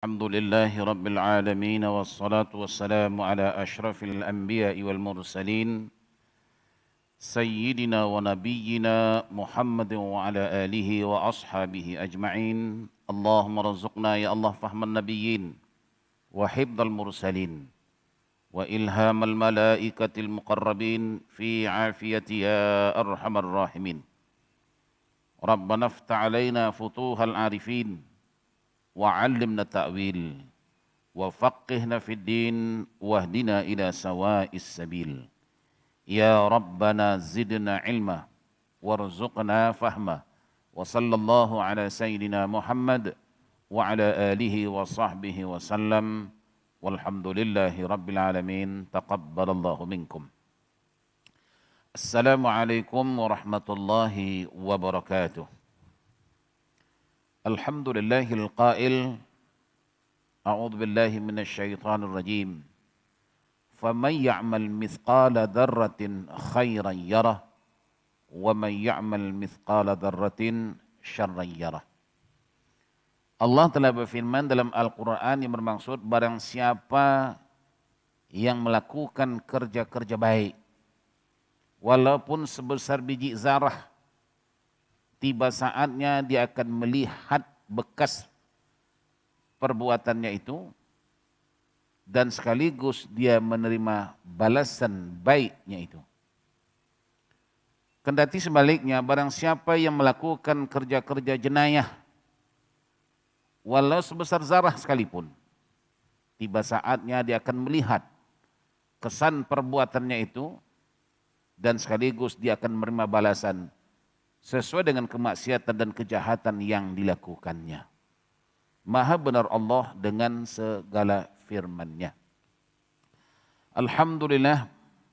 الحمد لله رب العالمين والصلاة والسلام على أشرف الأنبياء والمرسلين سيدنا ونبينا محمد وعلى آله وأصحابه أجمعين. اللهم رزقنا يا الله فهم النبيين وحفظ المرسلين وإلهام الملائكة المقربين في عافية يا أرحم الراحمين. ربنا افتح علينا فتوح العارفين وعلمنا التأويل وفقهنا في الدين واهدنا إلى سواء السبيل. يا ربنا زدنا علما وارزقنا فهما وصلى الله على سيدنا محمد وعلى آله وصحبه وسلم والحمد لله رب العالمين. تقبل الله منكم. السلام عليكم ورحمة الله وبركاته. الحمد لله القائل أعوذ بالله من الشيطان الرجيم فمن يعمل مثقال ذرة خيرا يره ومن يعمل مثقال ذرة شرا يره. Allah telah berfirman dalam Al-Quran yang bermaksud barang siapa yang melakukan kerja-kerja baik walaupun sebesar biji zarah, tiba saatnya dia akan melihat bekas perbuatannya itu dan sekaligus dia menerima balasan baiknya itu. Kendati sebaliknya, barang siapa yang melakukan kerja-kerja jenayah walau sebesar zarah sekalipun, tiba saatnya dia akan melihat kesan perbuatannya itu dan sekaligus dia akan menerima balasan sesuai dengan kemaksiatan dan kejahatan yang dilakukannya. Maha benar Allah dengan segala firman-Nya. Alhamdulillah,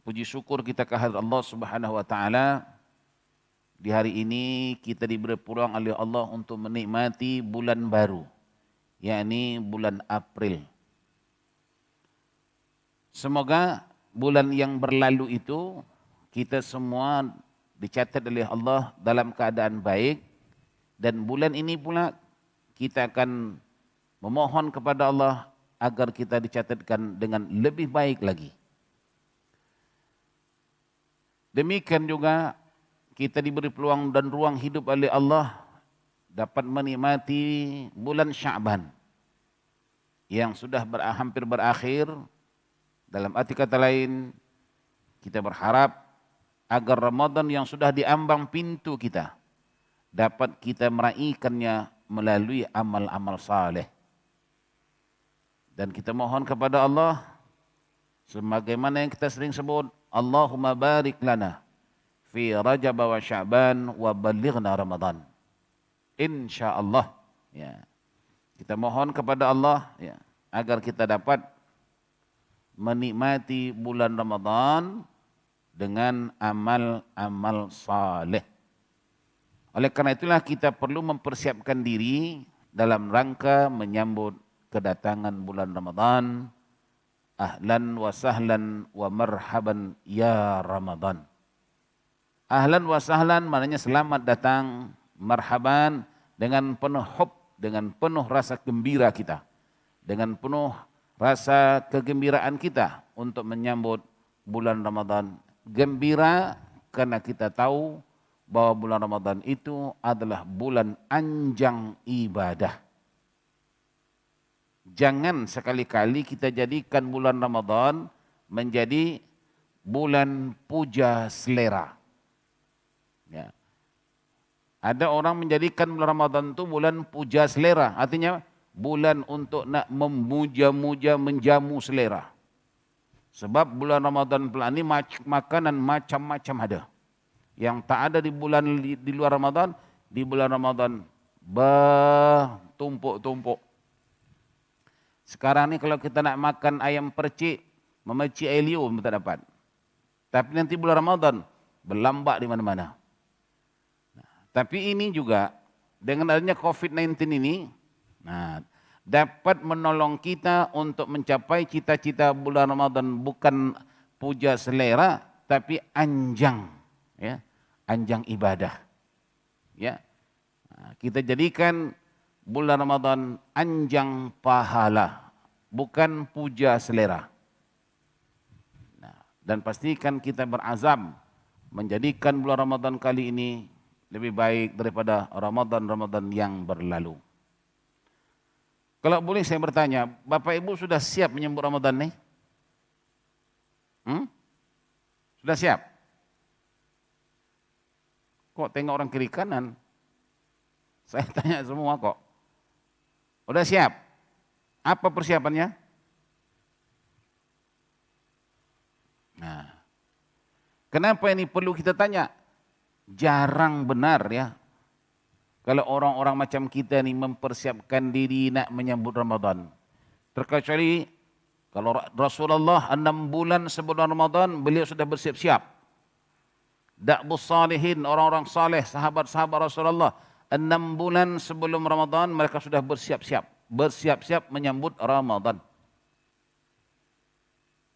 puji syukur kita kehadirat Allah Subhanahu wa taala. Di hari ini kita diberi peluang oleh Allah untuk menikmati bulan baru, yakni bulan April. Semoga bulan yang berlalu itu kita semua dicatat oleh Allah dalam keadaan baik, dan bulan ini pula kita akan memohon kepada Allah agar kita dicatatkan dengan lebih baik lagi. Demikian juga kita diberi peluang dan ruang hidup oleh Allah dapat menikmati bulan Sya'ban yang sudah hampir berakhir. Dalam arti kata lain, kita berharap agar Ramadan yang sudah diambang pintu kita dapat kita meraihkannya melalui amal-amal saleh. Dan kita mohon kepada Allah sebagaimana yang kita sering sebut, Allahumma barik lana fi Rajab wa Sya'ban wa ballighna Ramadan. Insyaallah, ya. Kita mohon kepada Allah, ya, agar kita dapat menikmati bulan Ramadan dengan amal-amal saleh. Oleh karena itulah kita perlu mempersiapkan diri dalam rangka menyambut kedatangan bulan Ramadan. Ahlan wa sahlan wa marhaban ya Ramadan. Ahlan wa sahlan maknanya selamat datang, marhaban dengan penuh hub, dengan penuh rasa gembira kita, dengan penuh rasa kegembiraan kita untuk menyambut bulan Ramadan. Gembira karena kita tahu bahwa bulan Ramadan itu adalah bulan anjang ibadah. Jangan sekali-kali kita jadikan bulan Ramadan menjadi bulan puja selera. Ya. Ada orang menjadikan bulan Ramadan itu bulan puja selera, artinya bulan untuk nak memuja-muja, menjamu selera. Sebab bulan Ramadan ini makanan macam-macam ada. Yang tak ada di luar Ramadan, di bulan Ramadan bertumpuk-tumpuk. Sekarang ni kalau kita nak makan ayam percik, memercik air liur pun tak dapat. Tapi nanti bulan Ramadan berlambak di mana-mana. Tapi ini juga dengan adanya COVID-19 ini, dapat menolong kita untuk mencapai cita-cita bulan Ramadan bukan puja selera tapi anjang, ya, anjang ibadah. Ya. Kita jadikan bulan Ramadan anjang pahala, bukan puja selera. Nah, dan pastikan kita berazam menjadikan bulan Ramadan kali ini lebih baik daripada Ramadan-Ramadan yang berlalu. Kalau boleh saya bertanya, Bapak Ibu sudah siap menyambut Ramadan nih? Sudah siap? Kok tengok orang kiri kanan? Saya tanya semua kok. Udah siap? Apa persiapannya? Nah, kenapa ini perlu kita tanya? Jarang benar ya, kalau orang-orang macam kita ni mempersiapkan diri nak menyambut Ramadan. Terkecuali kalau Rasulullah 6 bulan sebelum Ramadan, beliau sudah bersiap-siap. Da'bus salihin, orang-orang saleh, sahabat-sahabat Rasulullah, 6 bulan sebelum Ramadan mereka sudah bersiap-siap. Bersiap-siap menyambut Ramadan.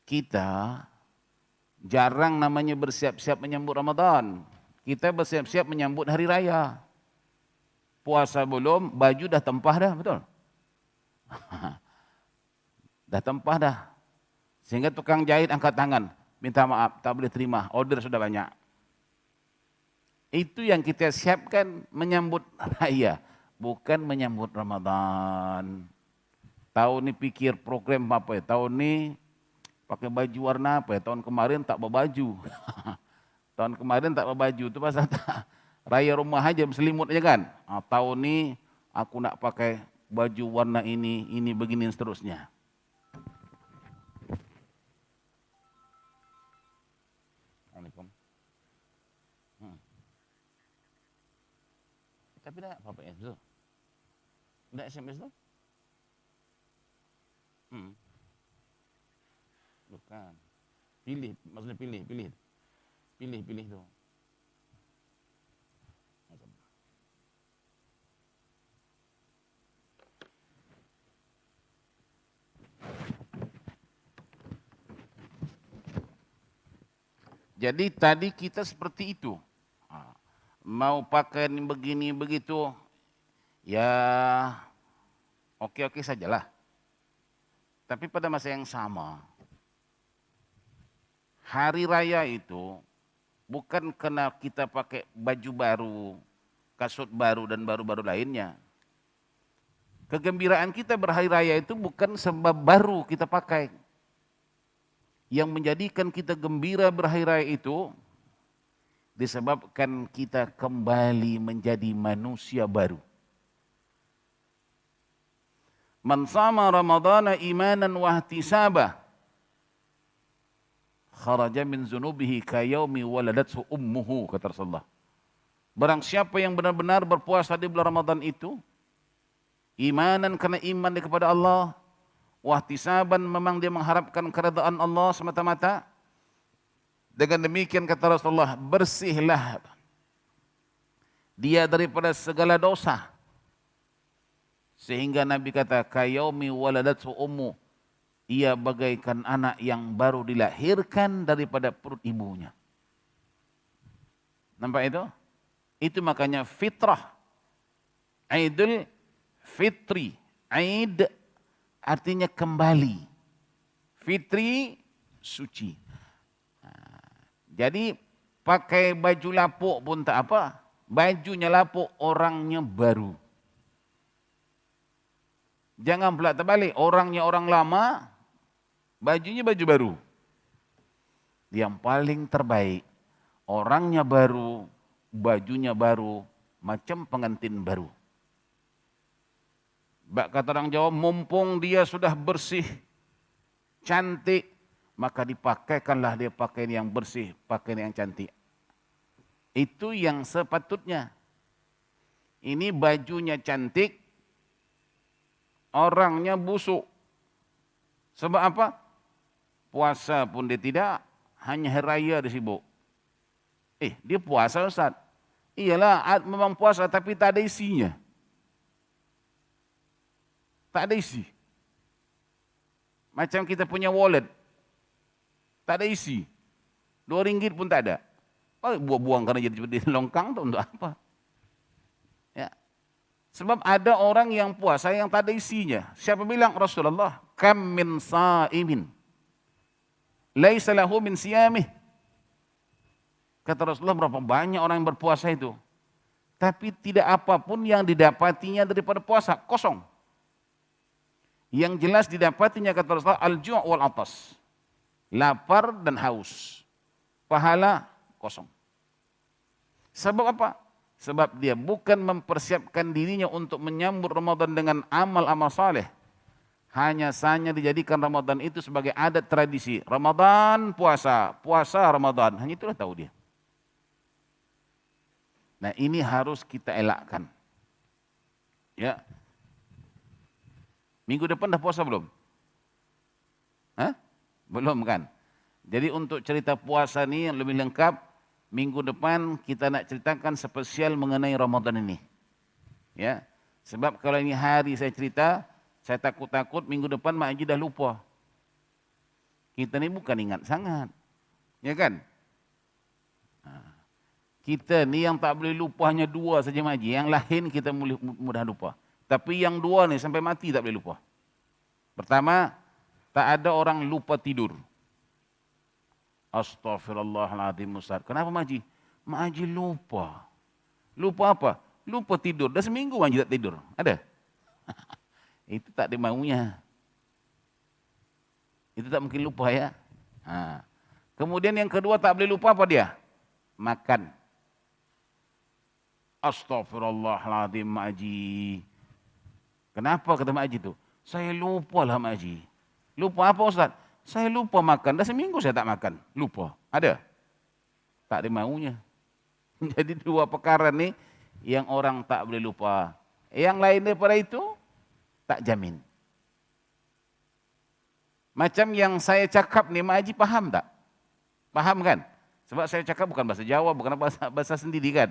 Kita jarang namanya bersiap-siap menyambut Ramadan. Kita bersiap-siap menyambut hari raya. Puasa belum, baju dah tempah dah, betul? Dah tempah dah. Sehingga tukang jahit angkat tangan, minta maaf, tak boleh terima, order sudah banyak. Itu yang kita siapkan menyambut raya, bukan menyambut Ramadan. Tahun ni pikir program apa ya? Tahun ni pakai baju warna apa ya? Tahun kemarin tak berbaju. Tahun kemarin tak berbaju tu pasal tak raya rumah aja selimut aja kan. Tahun ni aku nak pakai baju warna ini begini seterusnya. Assalamualaikum. Tapi dah apa ya tu? Dah SMS tu? Bukan. Pilih, maksudnya pilih tu. Jadi tadi kita seperti itu. Mau pakai begini begitu, ya oke-oke sajalah. Tapi pada masa yang sama, hari raya itu bukan kena kita pakai baju baru, kasut baru dan baru-baru lainnya. Kegembiraan kita berhari raya itu bukan sebab baru kita pakai. Yang menjadikan kita gembira berhari raya itu disebabkan kita kembali menjadi manusia baru. Man sama Ramadana imanan wa ihtisaba kharaja min zunubihi kayaumi waladathu ummuhu, kata Rasulullah. Barang siapa yang benar-benar berpuasa di bulan Ramadan itu, imanan karena iman kepada Allah, wahtisaban memang dia mengharapkan keridaan Allah semata-mata. Dengan demikian kata Rasulullah, bersihlah dia daripada segala dosa. Sehingga Nabi kata, kayaumi waladathu ummu, ia bagaikan anak yang baru dilahirkan daripada perut ibunya. Nampak itu? Itu makanya fitrah. Aidul fitri. Aid artinya kembali. Fitri, suci. Jadi pakai baju lapuk pun tak apa. Bajunya lapuk, orangnya baru. Jangan pula terbalik, orangnya orang lama, bajunya baju baru. Yang paling terbaik, orangnya baru, bajunya baru, macam pengantin baru. Kata orang Jawa, mumpung dia sudah bersih, cantik, maka dipakaikanlah dia pakaian yang bersih, pakaian yang cantik. Itu yang sepatutnya. Ini bajunya cantik, orangnya busuk. Sebab apa? Puasa pun dia tidak, hanya hari raya dia sibuk. Dia puasa Ustaz. Iyalah, memang puasa tapi tak ada isinya. Tak ada isi. Macam kita punya wallet, tak ada isi. RM2 pun tak ada. Buang-buang karena jadi seperti longkang tu untuk apa? Ya. Sebab ada orang yang puasa yang tak ada isinya. Siapa bilang? Rasulullah. Kam min sa'imin. Laisa lahu min siyamih. Kata Rasulullah, berapa banyak orang yang berpuasa itu. Tapi tidak apapun yang didapatinya daripada puasa. Kosong. Yang jelas didapatinya kata Rasulullah, al-ju' wal atas. Lapar dan haus. Pahala kosong. Sebab apa? Sebab dia bukan mempersiapkan dirinya untuk menyambut Ramadan dengan amal-amal saleh. Hanya saja dijadikan Ramadan itu sebagai adat tradisi. Ramadan puasa, puasa Ramadan. Hanya itulah tahu dia. Nah ini harus kita elakkan. Ya. Minggu depan dah puasa belum? Hah? Belum kan? Jadi untuk cerita puasa ni yang lebih lengkap, minggu depan kita nak ceritakan spesial mengenai Ramadan ini. Ya. Sebab kalau ini hari saya cerita, saya takut-takut minggu depan Mak Haji dah lupa. Kita ni bukan ingat sangat. Ya kan? Kita ni yang tak boleh lupa hanya dua saja Mak Haji. Yang lain kita mudah lupa. Tapi yang dua ni sampai mati tak boleh lupa. Pertama, tak ada orang lupa tidur. Astaghfirullahaladzim Ustaz. Kenapa Mak Haji? Mak Haji lupa. Lupa apa? Lupa tidur. Dah seminggu Mak Haji tak tidur. Ada? Itu tak ada maunya. Itu tak mungkin lupa ya. Kemudian yang kedua tak boleh lupa apa dia? Makan. Astaghfirullahaladzim Mak Haji. Kenapa kata Mak Haji tu? Saya lupa lah Mak Haji. Lupa apa Ustaz? Saya lupa makan. Dah seminggu saya tak makan. Lupa. Ada? Tak ada maunya. Jadi dua perkara ni yang orang tak boleh lupa. Yang lain daripada itu, tak jamin. Macam yang saya cakap ni, Mak Haji faham tak? Faham kan? Sebab saya cakap bukan bahasa Jawa, bukan bahasa sendiri kan?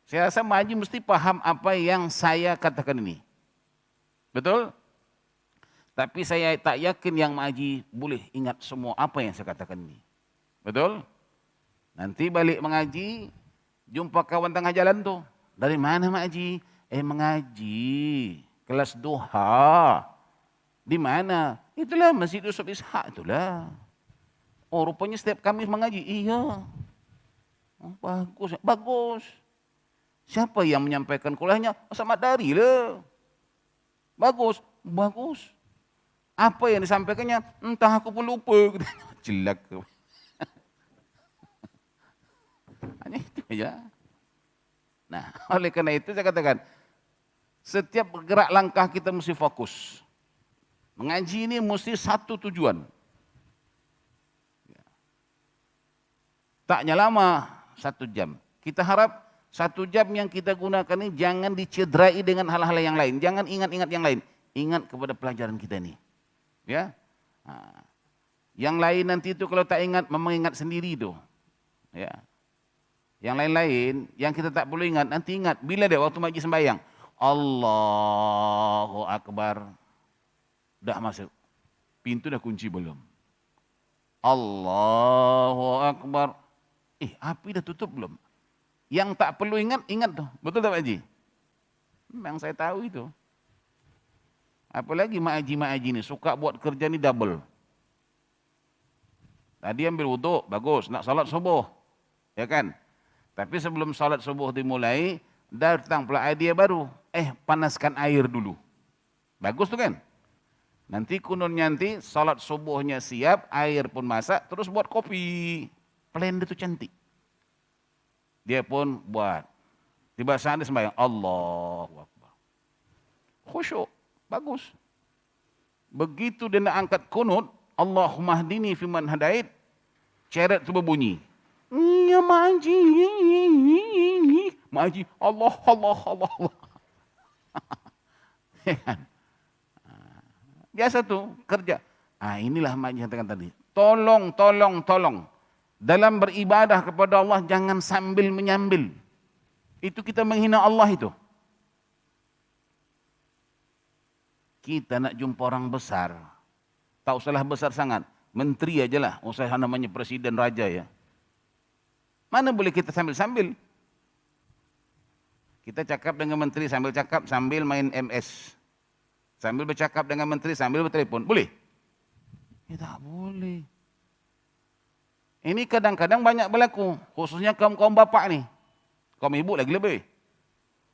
Saya rasa Mak Haji mesti faham apa yang saya katakan ini. Betul? Tapi saya tak yakin yang Mak Haji boleh ingat semua apa yang saya katakan ini. Betul? Nanti balik mengaji, jumpa kawan tengah jalan tu. Dari mana Mak Haji? Mengaji. Kelas duha. Di mana? Itulah Masjid Yusuf Ishak itulah. Oh rupanya setiap Khamis mengaji. Iya. Oh, bagus. Bagus. Siapa yang menyampaikan kuliahnya? Sama Dari lah. Bagus. Bagus. Apa yang disampaikannya? Entah aku pun lupa. Jelak. Hanya itu aja. Nah, oleh karena itu saya katakan, setiap gerak langkah kita mesti fokus. Mengaji ini mesti satu tujuan. Taknya lama, 1 jam. Kita harap 1 jam yang kita gunakan ini jangan dicederai dengan hal-hal yang lain. Jangan ingat-ingat yang lain. Ingat kepada pelajaran kita ini. Ya. Yang lain nanti itu kalau tak ingat, memang ingat sendiri itu. Ya. Yang lain-lain, yang kita tak boleh ingat, nanti ingat. Bila dia waktu majlis sembahyang. Allahu Akbar. Dah masuk. Pintu dah kunci belum? Allahu Akbar. Api dah tutup belum? Yang tak perlu ingat, ingat tuh. Betul tak Pak Haji? Memang saya tahu itu. Apalagi Mak Haji ni suka buat kerja ni double. Tadi ambil wuduk, bagus. Nak salat subuh. Ya kan? Tapi sebelum salat subuh dimulai, datang pula idea baru. Panaskan air dulu. Bagus tuh kan? Nanti kununnya nanti salat subuhnya siap, air pun masak, terus buat kopi. Plan itu cantik. Dia pun buat. Tiba saat dia sembahyang, Allahu Akbar. Khusyuk, bagus. Begitu dia nak angkat kunut, Allahumma hdini fiman hadait, ceret tu berbunyi. Ya Mak Haji. Mak Haji, Allah. Biasa tu kerja. Inilah Mak Haji katakan tadi. Tolong. Dalam beribadah kepada Allah jangan sambil menyambil. Itu kita menghina Allah itu. Kita nak jumpa orang besar. Tak usahlah besar sangat. Menteri ajalah. Usah namanya presiden raja ya. Mana boleh kita sambil-sambil. Kita cakap dengan menteri sambil cakap, sambil main MS. Sambil bercakap dengan menteri, sambil bertelepon. Boleh? Ya tak boleh. Ini kadang-kadang banyak berlaku. Khususnya kaum-kaum bapak ni. Kaum ibu lagi lebih.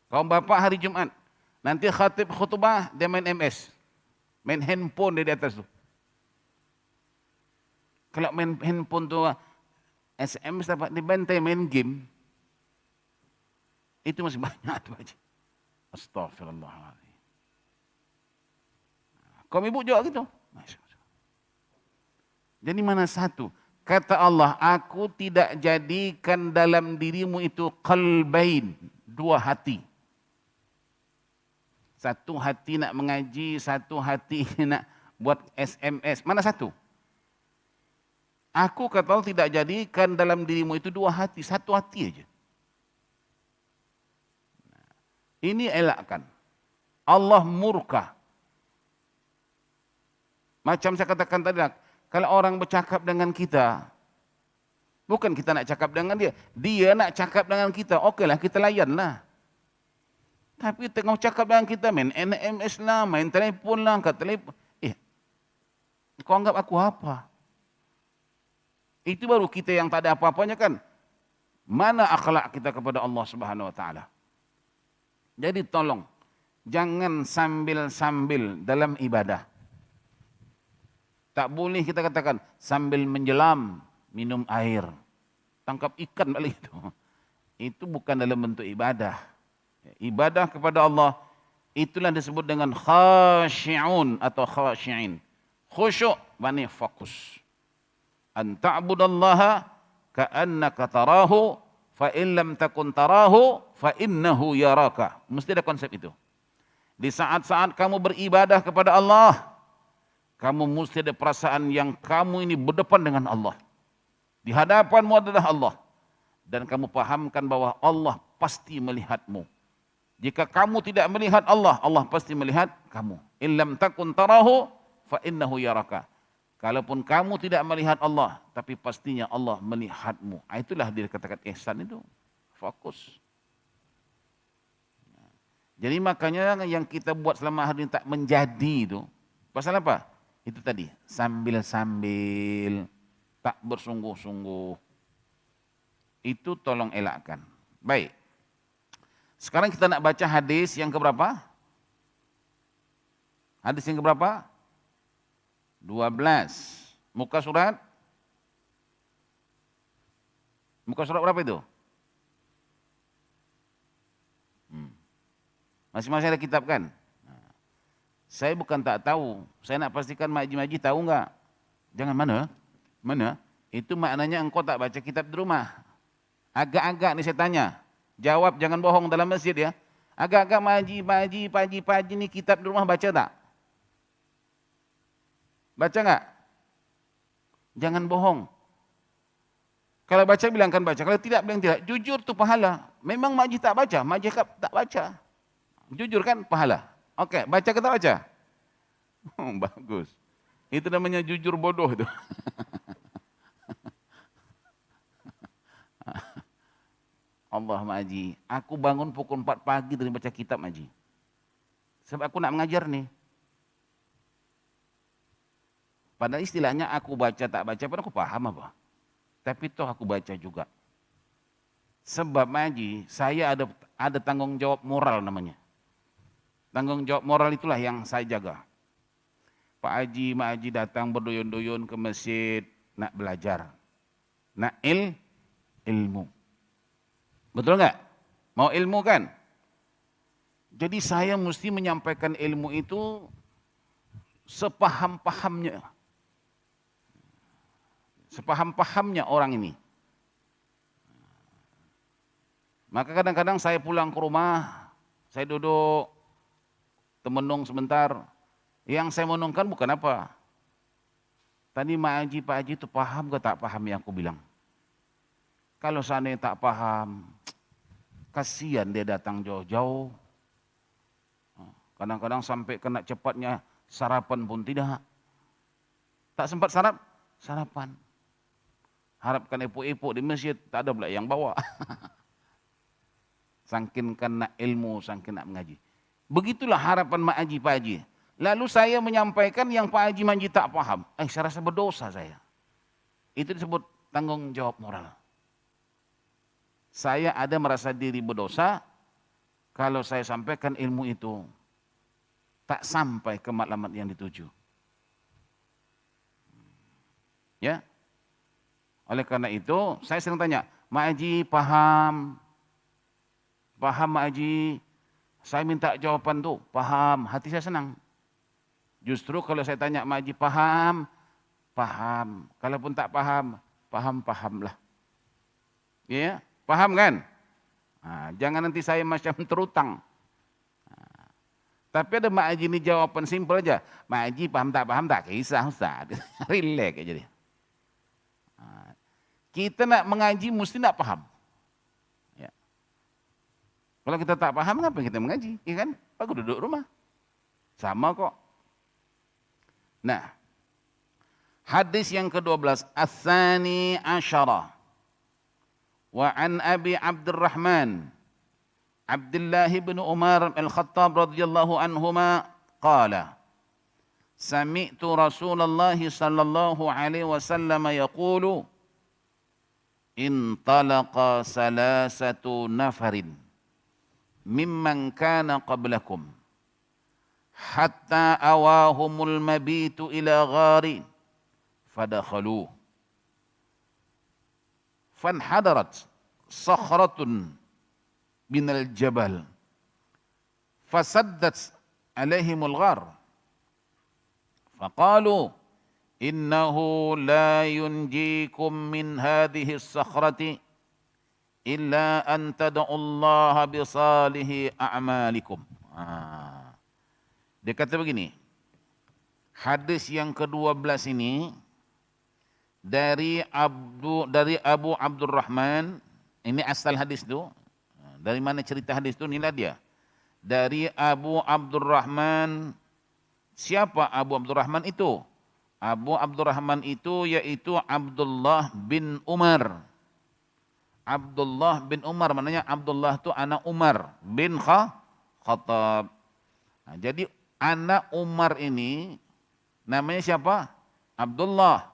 Kaum bapak hari Jumat. Nanti khatib khutbah, dia main MS. Main handphone dia di atas tu. Kalau main handphone tu, SMS dapat dibantai main game. Itu masih banyak tu Haji. Astaghfirullahaladzim. Kaum ibu juga gitu. Jadi mana satu? Kata Allah, aku tidak jadikan dalam dirimu itu qalbain, dua hati. Satu hati nak mengaji, satu hati nak buat SMS. Mana satu? Aku kata Allah tidak jadikan dalam dirimu itu dua hati, satu hati aja. Ini elakkan. Allah murka. Macam saya katakan tadi, kalau orang bercakap dengan kita, bukan kita nak cakap dengan dia, dia nak cakap dengan kita, okeylah kita layanlah. Tapi tengah cakap dengan kita, main NMS lah, main telefon lah, angkat telefon. Kau anggap aku apa? Itu baru kita yang tak ada apa-apanya kan? Mana akhlak kita kepada Allah Subhanahu Wa Taala? Jadi tolong, jangan sambil-sambil dalam ibadah. Tak boleh kita katakan sambil menjelam, minum air, tangkap ikan balik itu. Itu bukan dalam bentuk ibadah. Ibadah kepada Allah, itulah disebut dengan khashi'un atau khashi'in. Khusyuk, maknanya fokus. An ta'budallaha ka'annaka tarahu, fa in lam takun tarahu, fa innahu yaraka. Mesti ada konsep itu. Di saat-saat kamu beribadah kepada Allah, kamu mesti ada perasaan yang kamu ini berdepan dengan Allah. Di hadapanmu adalah Allah. Dan kamu pahamkan bahwa Allah pasti melihatmu. Jika kamu tidak melihat Allah, Allah pasti melihat kamu. Illam takun tarahu, fa innahu yaraka. Kalaupun kamu tidak melihat Allah, tapi pastinya Allah melihatmu. Itulah dia katakan ihsan itu. Fokus. Jadi makanya yang kita buat selama hari ini tak menjadi itu. Pasal apa? Itu tadi, sambil-sambil, tak bersungguh-sungguh. Itu tolong elakkan. Baik. Sekarang kita nak baca hadis yang keberapa? Hadis yang keberapa? 12. Muka surat? Muka surat berapa itu? Masing-masing ada kitab kan? Saya bukan tak tahu. Saya nak pastikan Mak Haji tahu enggak? Jangan mana? Mana? Itu maknanya engkau tak baca kitab di rumah. Agak-agak ni saya tanya. Jawab, jangan bohong dalam masjid ya. Agak-agak Mak Haji ni kitab di rumah baca tak? Baca enggak? Jangan bohong. Kalau baca bilangkan baca. Kalau tidak bilang tidak. Jujur tu pahala. Memang Mak Haji tak baca. Mak Haji tak baca. Jujur kan pahala. Okey, baca ke tak baca? Oh, bagus. Itu namanya jujur bodoh itu. Allah Mak Haji, aku bangun pukul 4 pagi dari baca kitab Mak Haji. Sebab aku nak mengajar nih. Padahal istilahnya aku baca tak baca pun aku paham apa. Tapi toh aku baca juga. Sebab Mak Haji, saya ada tanggung jawab moral namanya. Tanggung jawab moral itulah yang saya jaga. Pak Haji, Mak Haji datang berdoyon-doyon ke masjid nak belajar. Nak ilmu. Betul enggak? Mau ilmu kan? Jadi saya mesti menyampaikan ilmu itu sepaham-pahamnya. Sepaham-pahamnya orang ini. Maka kadang-kadang saya pulang ke rumah, saya duduk temenung sebentar. Yang saya menungkan bukan apa. Tadi Mak Haji, Pak Haji itu paham ke tak paham yang aku bilang? Kalau seandainya tak paham, kasihan dia datang jauh-jauh. Kadang-kadang sampai kena cepatnya sarapan pun tidak. Tak sempat sarapan. Harapkan epok-epok di masjid, tak ada pula yang bawa. Saking nak ilmu, saking nak mengaji. Begitulah harapan Mak Haji, Pak Haji. Lalu saya menyampaikan yang Pak Haji Manji tak paham. Saya rasa berdosa saya. Itu disebut tanggung jawab moral. Saya ada merasa diri berdosa kalau saya sampaikan ilmu itu tak sampai ke matlamat yang dituju. Ya. Oleh karena itu, saya sering tanya, Mak Haji paham? Paham Mak Haji? Saya minta jawaban tu, paham. Hati saya senang. Justru kalau saya tanya Mak Haji paham? Paham. Kalaupun tak paham, paham-pahamlah. Ya, paham kan? Jangan nanti saya macam terutang. Tapi ada Mak Haji ni jawapan simpel aja. Mak Haji paham tak kisah Ustaz. Relax aja dia. Kita nak mengaji mesti nak paham. Ya. Kalau kita tak paham, kenapa kita mengaji? Ya kan? Aku duduk rumah. Sama kok. Nah, hadis yang ke-12. Ats-tsani asyara. Wa an Abi Abdurrahman Abdullah bin Umar al-Khattab radhiyallahu anhuma qala Sami'tu Rasulullah sallallahu alaihi wasallam yaqulu Intalaqa salasatu nafarin mimman kana qablakum hatta awahumul mabitu ila ghari fadakhaluh fanhadarat sakhratun minal jabal fasaddat alaihimul ghar faqalu innahu la yunjikum min hadhihi as-sakhrati illa an tad'ullaha bi salihi a'malikum. Dia kata begini, hadis yang ke-12 ini dari Abu Abdurrahman, ini asal hadis tu. Dari mana cerita hadis tu? Inilah dia. Dari Abu Abdurrahman. Siapa Abu Abdurrahman itu? Abu Abdurrahman itu yaitu Abdullah bin Umar. Abdullah bin Umar, maknanya Abdullah itu anak Umar bin Khattab. Jadi anak Umar ini namanya siapa? Abdullah.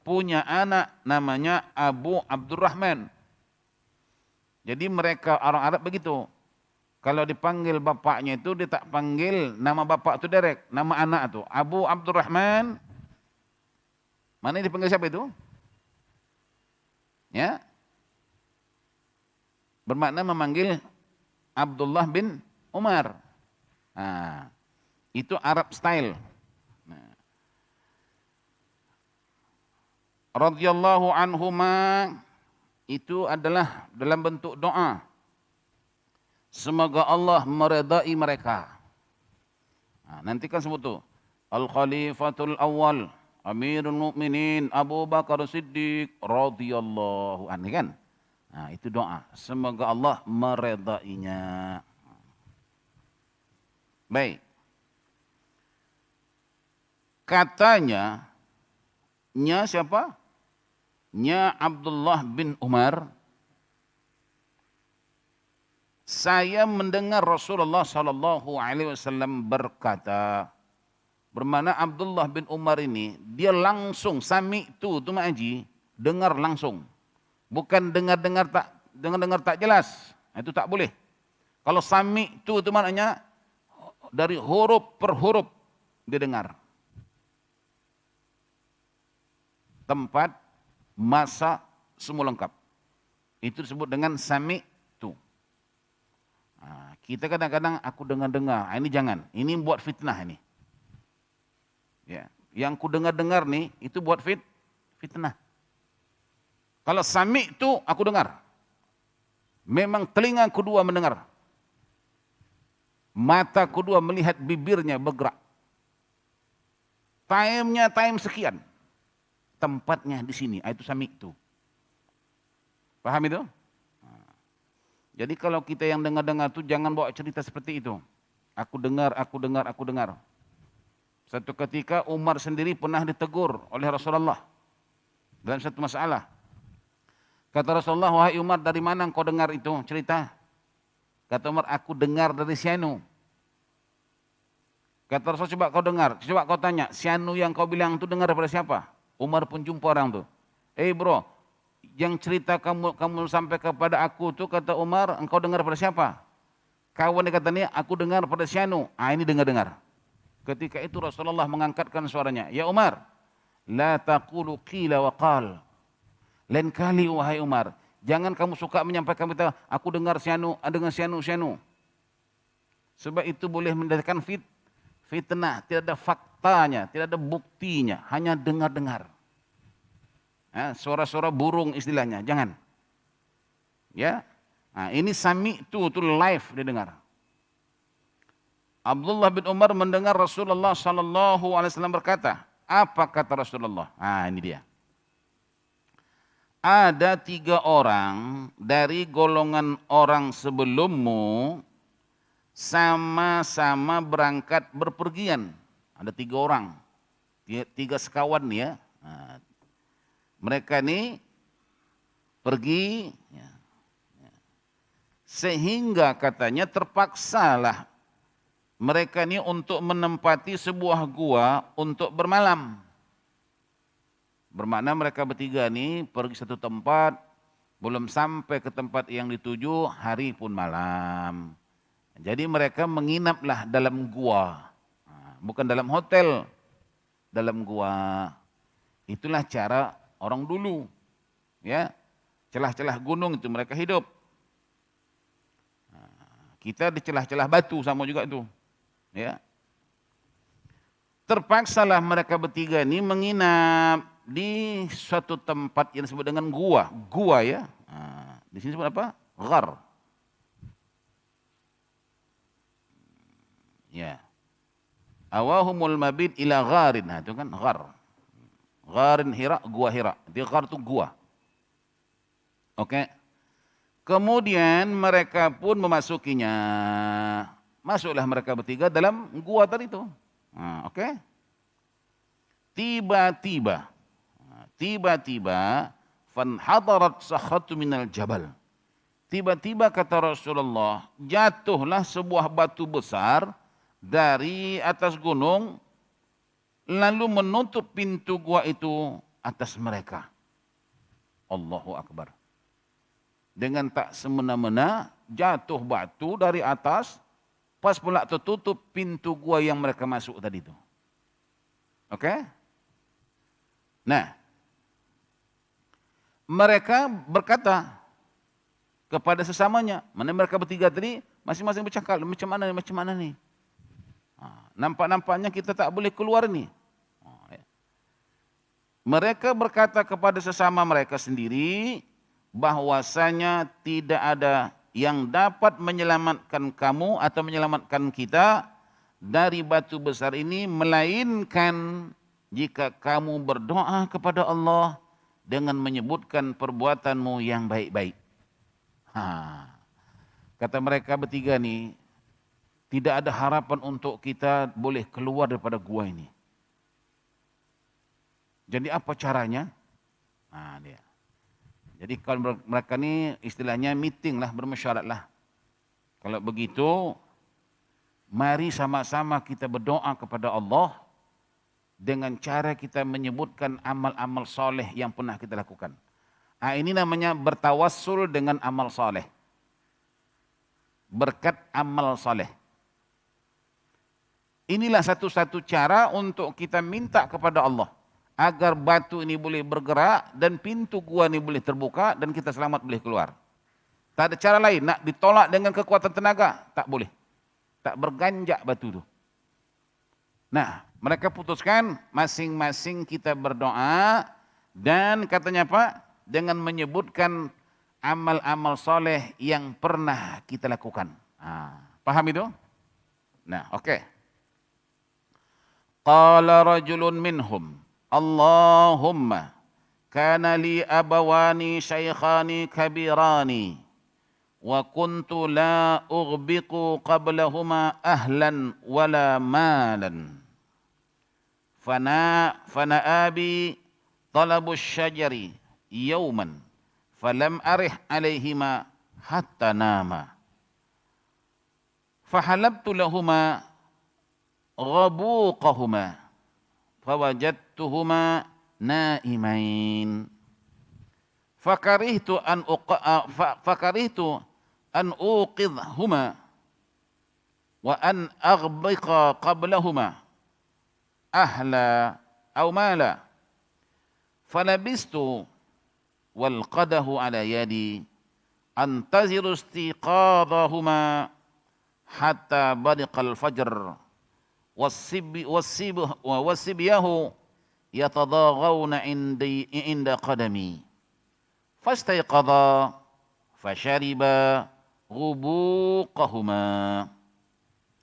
Punya anak namanya Abu Abdurrahman. Jadi mereka orang Arab begitu. Kalau dipanggil bapaknya itu dia tak panggil nama bapak itu direct, nama anak itu Abu Abdurrahman. Mana dipanggil siapa itu? Ya. Bermakna memanggil Abdullah bin Umar. Itu Arab style. Radhiyallahu anhuma itu adalah dalam bentuk doa. Semoga Allah meredai mereka. Nanti kan sebut tu. Al-Khalifatul Awal, Amirul Mukminin Abu Bakar Siddiq radhiyallahu anhu kan. Itu doa. Semoga Allah meredainya. Baik. Katanya, siapa? Abdullah bin Umar, saya mendengar Rasulullah sallallahu alaihi wasallam berkata, bermakna Abdullah bin Umar ini dia langsung sami'tu tu Mak Haji, dengar langsung. Bukan dengar tak jelas. Itu tak boleh. Kalau sami'tu itu maknanya dari huruf per huruf dia dengar. Tempat, masa, semua lengkap. Itu disebut dengan sami'tu. Kita kadang-kadang aku dengar-dengar. Ini jangan. Ini buat fitnah ini. Ya. Yang ku dengar-dengar nih, itu buat fitnah. Kalau sami'tu, aku dengar. Memang telinga kedua mendengar. Mata kedua melihat bibirnya bergerak. Time-nya time sekian. Tempatnya di sini, itu sami'tu. Paham itu? Jadi kalau kita yang dengar-dengar itu jangan bawa cerita seperti itu. Aku dengar. Satu ketika Umar sendiri pernah ditegur oleh Rasulullah dalam satu masalah. Kata Rasulullah, wahai Umar, dari mana engkau dengar itu cerita? Kata Umar, aku dengar dari si Anu. Kata Rasul, coba kau dengar, coba kau tanya, si Anu yang kau bilang itu dengar daripada siapa? Umar pun jumpa orang tu. Bro, yang cerita kamu sampai kepada aku tu, kata Umar, engkau dengar daripada siapa? Kawan dia kata ni, aku dengar daripada si Anu. Ini dengar-dengar. Ketika itu Rasulullah mengangkatkan suaranya, ya Umar, la taqulu qila wa qal. Lain kali wahai Umar, jangan kamu suka menyampaikan berita, aku dengar si Anu, dengar si Anu, si Anu. Sebab itu boleh mendatangkan fitnah, tidak ada faktanya, tidak ada buktinya, hanya dengar-dengar. Suara-suara burung istilahnya, jangan. Ya, ini sami tu live dia dengar. Abdullah bin Umar mendengar Rasulullah sallallahu alaihi wasallam berkata, apa kata Rasulullah? Ini dia. Ada 3 orang dari golongan orang sebelummu sama-sama berangkat berpergian. Ada 3 orang, 3 sekawan ya. Mereka ni pergi, sehingga katanya terpaksalah mereka ni untuk menempati sebuah gua untuk bermalam. Bermakna mereka bertiga ni pergi satu tempat, belum sampai ke tempat yang dituju, hari pun malam. Jadi mereka menginaplah dalam gua, bukan dalam hotel, dalam gua. Itulah cara orang dulu, ya, celah-celah gunung itu mereka hidup. Kita di celah-celah batu sama juga itu, ya. Terpaksalah mereka bertiga ini menginap di suatu tempat yang disebut dengan gua, ya. Di sini disebut apa? Ghar. Ya. Awahumul mabit ila gharin, itu kan ghar. Gharin Hira, gua Hira. Di ghar itu gua. Oke. Kemudian mereka pun memasukinya. Masuklah mereka bertiga dalam gua tadi itu. Oke. Tiba-tiba fanhadarat sakhatu minal jabal. Tiba-tiba kata Rasulullah, jatuhlah sebuah batu besar dari atas gunung, lalu menutup pintu gua itu atas mereka. Allahu Akbar. Dengan tak semena-mena jatuh batu dari atas, pas pula tertutup pintu gua yang mereka masuk tadi itu. Oke? Nah, mereka berkata kepada sesamanya, mana mereka bertiga tadi masing-masing bercakap, macam mana ni? Nampak-nampaknya kita tak boleh keluar ni. Mereka berkata kepada sesama mereka sendiri, bahwasanya tidak ada yang dapat menyelamatkan kamu atau menyelamatkan kita dari batu besar ini, melainkan jika kamu berdoa kepada Allah dengan menyebutkan perbuatanmu yang baik-baik. Kata mereka bertiga ni, tidak ada harapan untuk kita boleh keluar daripada gua ini. Jadi apa caranya? Dia. Jadi kalau mereka ni istilahnya meeting lah, bermesyuarat lah. Kalau begitu, mari sama-sama kita berdoa kepada Allah dengan cara kita menyebutkan amal-amal soleh yang pernah kita lakukan. Ini namanya bertawassul dengan amal soleh. Berkat amal soleh. Inilah satu-satu cara untuk kita minta kepada Allah agar batu ini boleh bergerak dan pintu gua ini boleh terbuka dan kita selamat boleh keluar. Tak ada cara lain, nak ditolak dengan kekuatan tenaga, tak boleh. Tak berganjak batu itu. Nah, mereka putuskan masing-masing kita berdoa dan katanya apa? Dengan menyebutkan amal-amal soleh yang pernah kita lakukan. Paham itu? Nah, oke. Qala rajulun minhum, Allahumma kana li abawani shaykhani kabirani wa kuntu la ughbiqu qablahuma ahlan wala malan. Fana abi talabu syajari yawman falam arih alaihima hatta nama. Fahalabtu lahuma ghabuqahuma fawajadtuhuma naimain. Fakarihtu an uqidhuma wa an aghbiqa qablahuma ahla aw mala. Falabistu wal qadahu ala yadi antaziru istiqadahuma hatta bariqal fajr wasibyahu yatadaghawna inda qadami fastayqadha fashariba ghubuqahuma.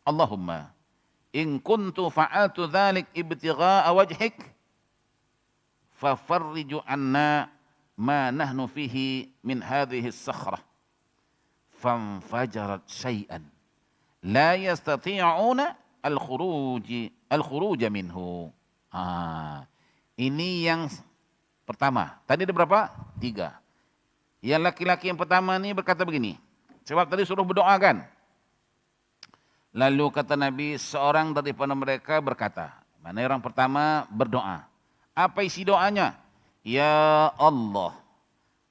Allahumma in kuntu fa'altu dhalik ibtigha'a wajhik fafarriju anna ma nahnu fihi min hadhihi as-sakhrah. Fanfajarat syai'an la yastati'una al-khuruj minhu. Ini yang pertama. Tadi ada berapa? 3. Yang laki-laki yang pertama ini berkata begini. Sebab tadi suruh berdoa kan. Lalu kata Nabi, seorang daripada mereka berkata, mana orang pertama berdoa. Apa isi doanya? Ya Allah,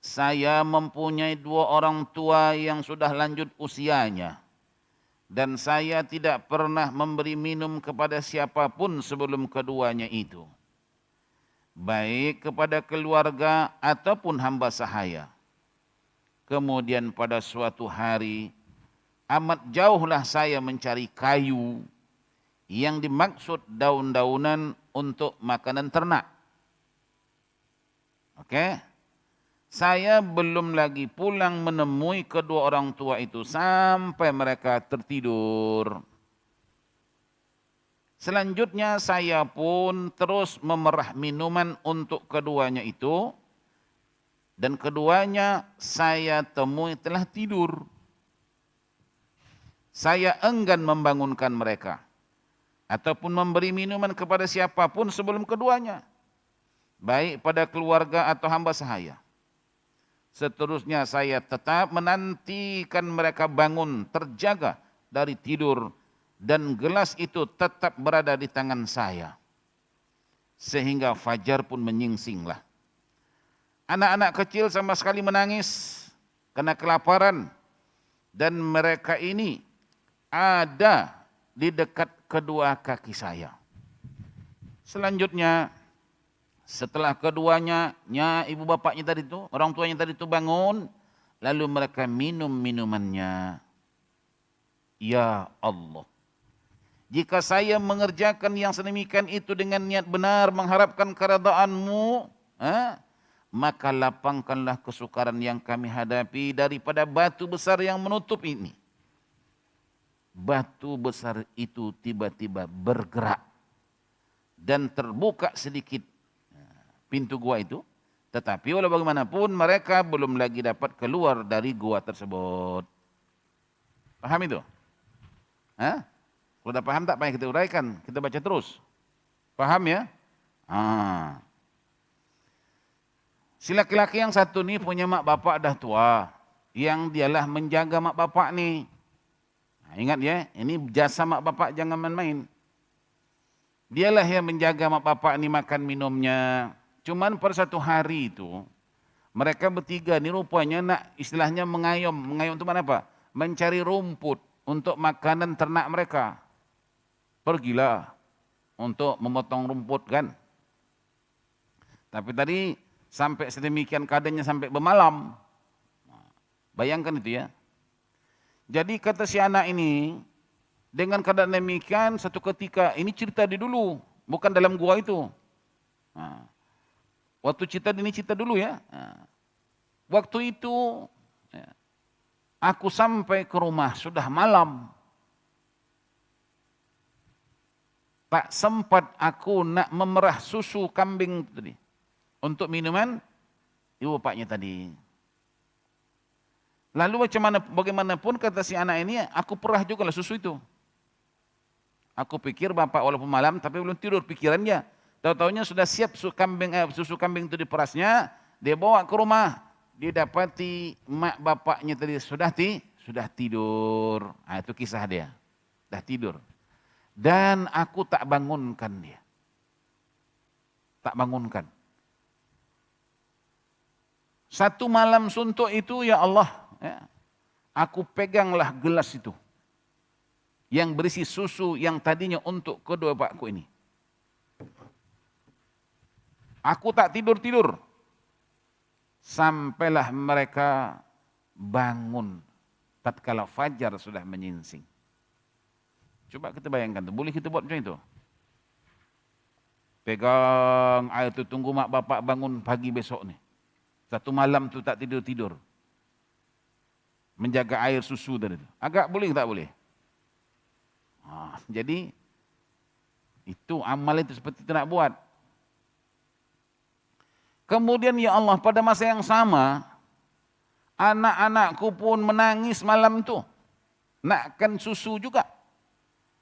saya mempunyai 2 orang tua yang sudah lanjut usianya. Dan saya tidak pernah memberi minum kepada siapapun sebelum keduanya itu. Baik kepada keluarga ataupun hamba sahaya. Kemudian pada suatu hari, amat jauhlah saya mencari kayu yang dimaksud daun-daunan untuk makanan ternak. Oke? Saya belum lagi pulang menemui kedua orang tua itu sampai mereka tertidur. Selanjutnya saya pun terus memerah minuman untuk keduanya itu. Dan keduanya saya temui telah tidur. Saya enggan membangunkan mereka. Ataupun memberi minuman kepada siapapun sebelum keduanya. Baik pada keluarga atau hamba sahaya. Seterusnya saya tetap menantikan mereka bangun terjaga dari tidur. Dan gelas itu tetap berada di tangan saya. Sehingga fajar pun menyingsinglah. Anak-anak kecil sama sekali menangis karena kelaparan. Dan mereka ini ada di dekat kedua kaki saya. Selanjutnya, setelah keduanya, ibu bapaknya tadi itu, orang tuanya tadi itu bangun, lalu mereka minum minumannya. Ya Allah, jika saya mengerjakan yang sedemikian itu dengan niat benar mengharapkan keridhaan-Mu, maka lapangkanlah kesukaran yang kami hadapi daripada batu besar yang menutup ini. Batu besar itu tiba-tiba bergerak dan terbuka sedikit pintu gua itu, tetapi walau bagaimanapun mereka belum lagi dapat keluar dari gua tersebut. Paham itu? Kalau dah paham tak payah kita uraikan, kita baca terus. Paham ya? Si laki-laki yang satu ni punya mak bapak dah tua, yang dialah menjaga mak bapak ni. Ingat ya, ini jasa mak bapak jangan main-main. Dialah yang menjaga mak bapak ni makan minumnya. Cuman pada satu hari itu, mereka bertiga ni rupanya nak istilahnya mengayom. Mengayom itu mana apa? Mencari rumput untuk makanan ternak mereka. Pergilah untuk memotong rumput kan. Tapi tadi sampai sedemikian keadaannya sampai bermalam. Bayangkan itu ya. Jadi kata si anak ini, dengan keadaan demikian satu ketika, ini cerita di dulu, bukan dalam gua itu. Waktu cerita ini cerita dulu ya. Waktu itu aku sampai ke rumah sudah malam. Tak sempat aku nak memerah susu kambing tadi untuk minuman ibu bapaknya tadi. Lalu bagaimanapun kata si anak ini, aku perah juga lah susu itu. Aku pikir bapak walaupun malam tapi belum tidur pikirannya. Tahu-tahunya sudah siap susu kambing itu diperasnya, dia bawa ke rumah. Dia dapati mak bapaknya tadi sudah tidur. Itu kisah dia. dah tidur. Dan aku tak bangunkan dia. Tak bangunkan. Satu malam suntuk itu ya Allah, ya, aku peganglah gelas itu yang berisi susu yang tadinya untuk kedua bapakku ini. Aku tak tidur-tidur. Sampailah mereka bangun tatkala fajar sudah menyingsing. Coba kita bayangkan tuh, boleh kita buat macam itu? Pegang air itu, tunggu mak bapak bangun pagi besok nih. Satu malam tu tak tidur-tidur. Menjaga air susu tadi itu. Agak boleh tak boleh? Jadi itu amal itu seperti itu nak buat. Kemudian ya Allah, pada masa yang sama anak-anakku pun menangis malam tu. Nakkan susu juga.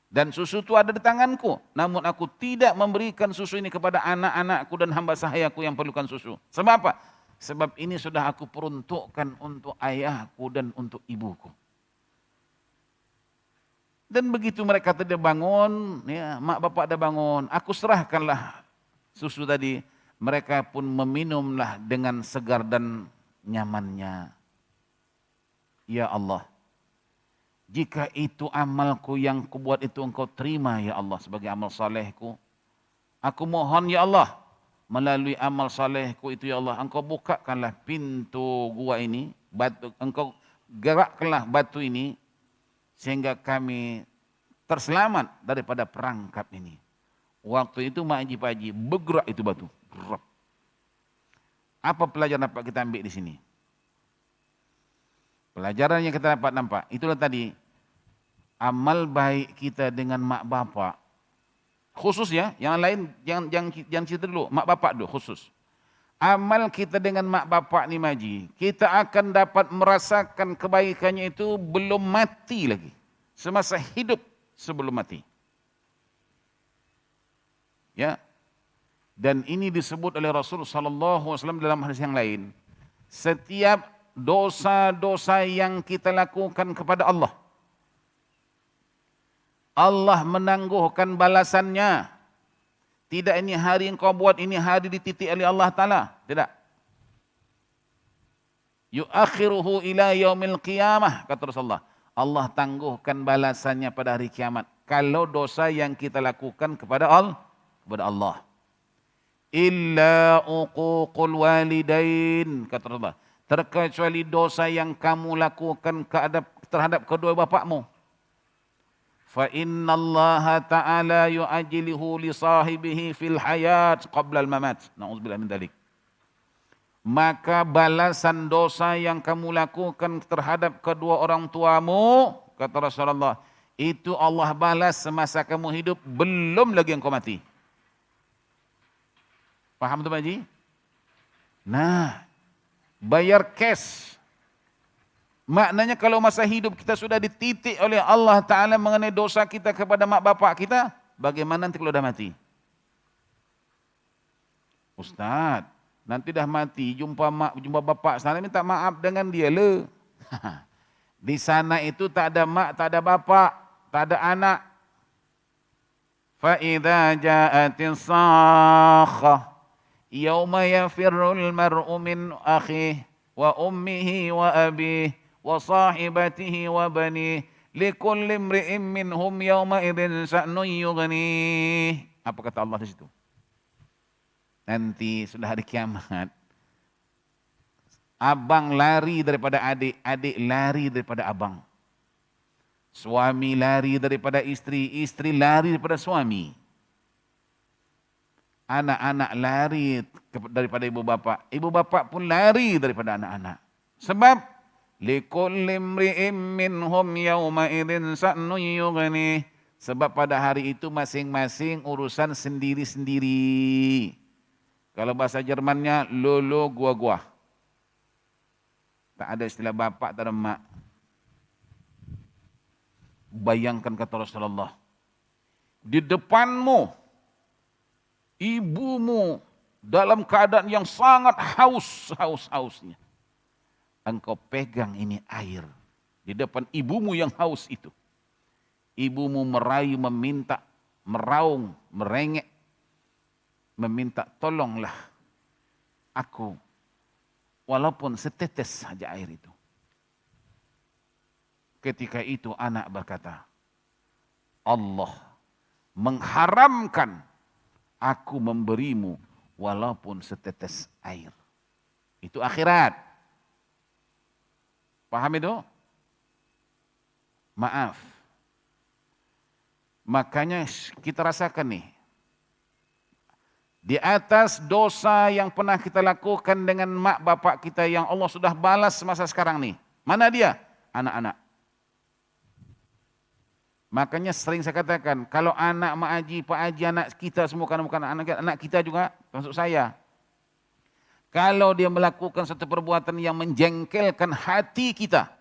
Dan susu itu ada di tanganku. Namun aku tidak memberikan susu ini kepada anak-anakku dan hamba sahayaku yang perlukan susu. Sebab apa? Sebab ini sudah aku peruntukkan untuk ayahku dan untuk ibuku. Dan begitu mereka tadi bangun, ya, mak bapak dah bangun, aku serahkanlah susu tadi. Mereka pun meminumlah dengan segar dan nyamannya. Ya Allah, jika itu amalku yang kubuat itu engkau terima ya Allah sebagai amal salehku. Aku mohon ya Allah, melalui amal salehku itu ya Allah, engkau bukakanlah pintu gua ini, batu, engkau gerakkanlah batu ini, sehingga kami terselamat daripada perangkap ini. Waktu itu Mak Haji Pak Haji bergerak itu batu. Apa pelajaran dapat kita ambil di sini? Pelajaran yang kita dapat nampak, itulah tadi, amal baik kita dengan mak bapak, khusus ya, yang lain jangan cerita dulu, mak bapak dulu khusus. Amal kita dengan mak bapak ni Maji, kita akan dapat merasakan kebaikannya itu belum mati lagi, semasa hidup sebelum mati. Ya. Dan ini disebut oleh Rasulullah SAW dalam hadis yang lain. Setiap dosa-dosa yang kita lakukan kepada Allah, Allah menangguhkan balasannya. Tidak ini hari yang kau buat, ini hari dititik oleh Allah Ta'ala. Tidak. Yuakhiruhu ila yaumil qiyamah, kata Rasulullah. Allah tangguhkan balasannya pada hari kiamat. Kalau dosa yang kita lakukan kepada Allah. Illa uququl walidain, kata Rasulullah. Terkecuali dosa yang kamu lakukan terhadap kedua bapakmu. Fa inna Allah Ta'ala yu'ajilihu li sahibihi fil hayat qabla al-mamat. Na'udzubillah min dzalik. Maka balasan dosa yang kamu lakukan terhadap kedua orang tuamu, kata Rasulullah, itu Allah balas semasa kamu hidup, belum lagi engkau mati. Faham tu Pak Haji? Nah, bayar cash. Maknanya kalau masa hidup kita sudah dititik oleh Allah Ta'ala mengenai dosa kita kepada mak bapak kita, bagaimana nanti kalau dah mati? Ustaz, nanti dah mati, jumpa bapak sana, minta maaf dengan dia le. Di sana itu tak ada mak, tak ada bapak, tak ada anak. Fa idza ja'atis sakhah yauma yafirrul mar'u min akhihi wa ummihi wa abihi wa sahibatihi wa banihi likulli imri'in minhum yauma idzin sha'nun yughnih. Apa kata Allah di situ? Nanti sudah hari kiamat, abang lari daripada adik, adik lari daripada abang. Suami lari daripada istri, istri lari daripada suami. Anak-anak lari daripada ibu bapa pun lari daripada anak-anak. Sebab likulli imri'in minhum yawma idzin sha'nun yughnih. Sebab pada hari itu masing-masing urusan sendiri-sendiri. Kalau bahasa Jermannya lolo gua. Tak ada istilah bapak, tak ada mak. Bayangkan kata Rasulullah, di depanmu ibumu dalam keadaan yang sangat hausnya. Engkau pegang ini air di depan ibumu yang haus itu. ibumu merayu, meminta, meraung, merengek, meminta tolonglah aku, walaupun setetes saja air itu. Ketika itu anak berkata, Allah mengharamkan aku memberimu walaupun setetes air. Itu akhirat. Paham itu? Maaf. Makanya kita rasakan nih, di atas dosa yang pernah kita lakukan dengan mak bapak kita yang Allah sudah balas masa sekarang nih. Mana dia? Anak-anak. Makanya sering saya katakan, kalau anak Mak Haji, Pak Haji, anak kita semua, karena bukan anak kita juga, termasuk saya. Kalau dia melakukan satu perbuatan yang menjengkelkan hati kita,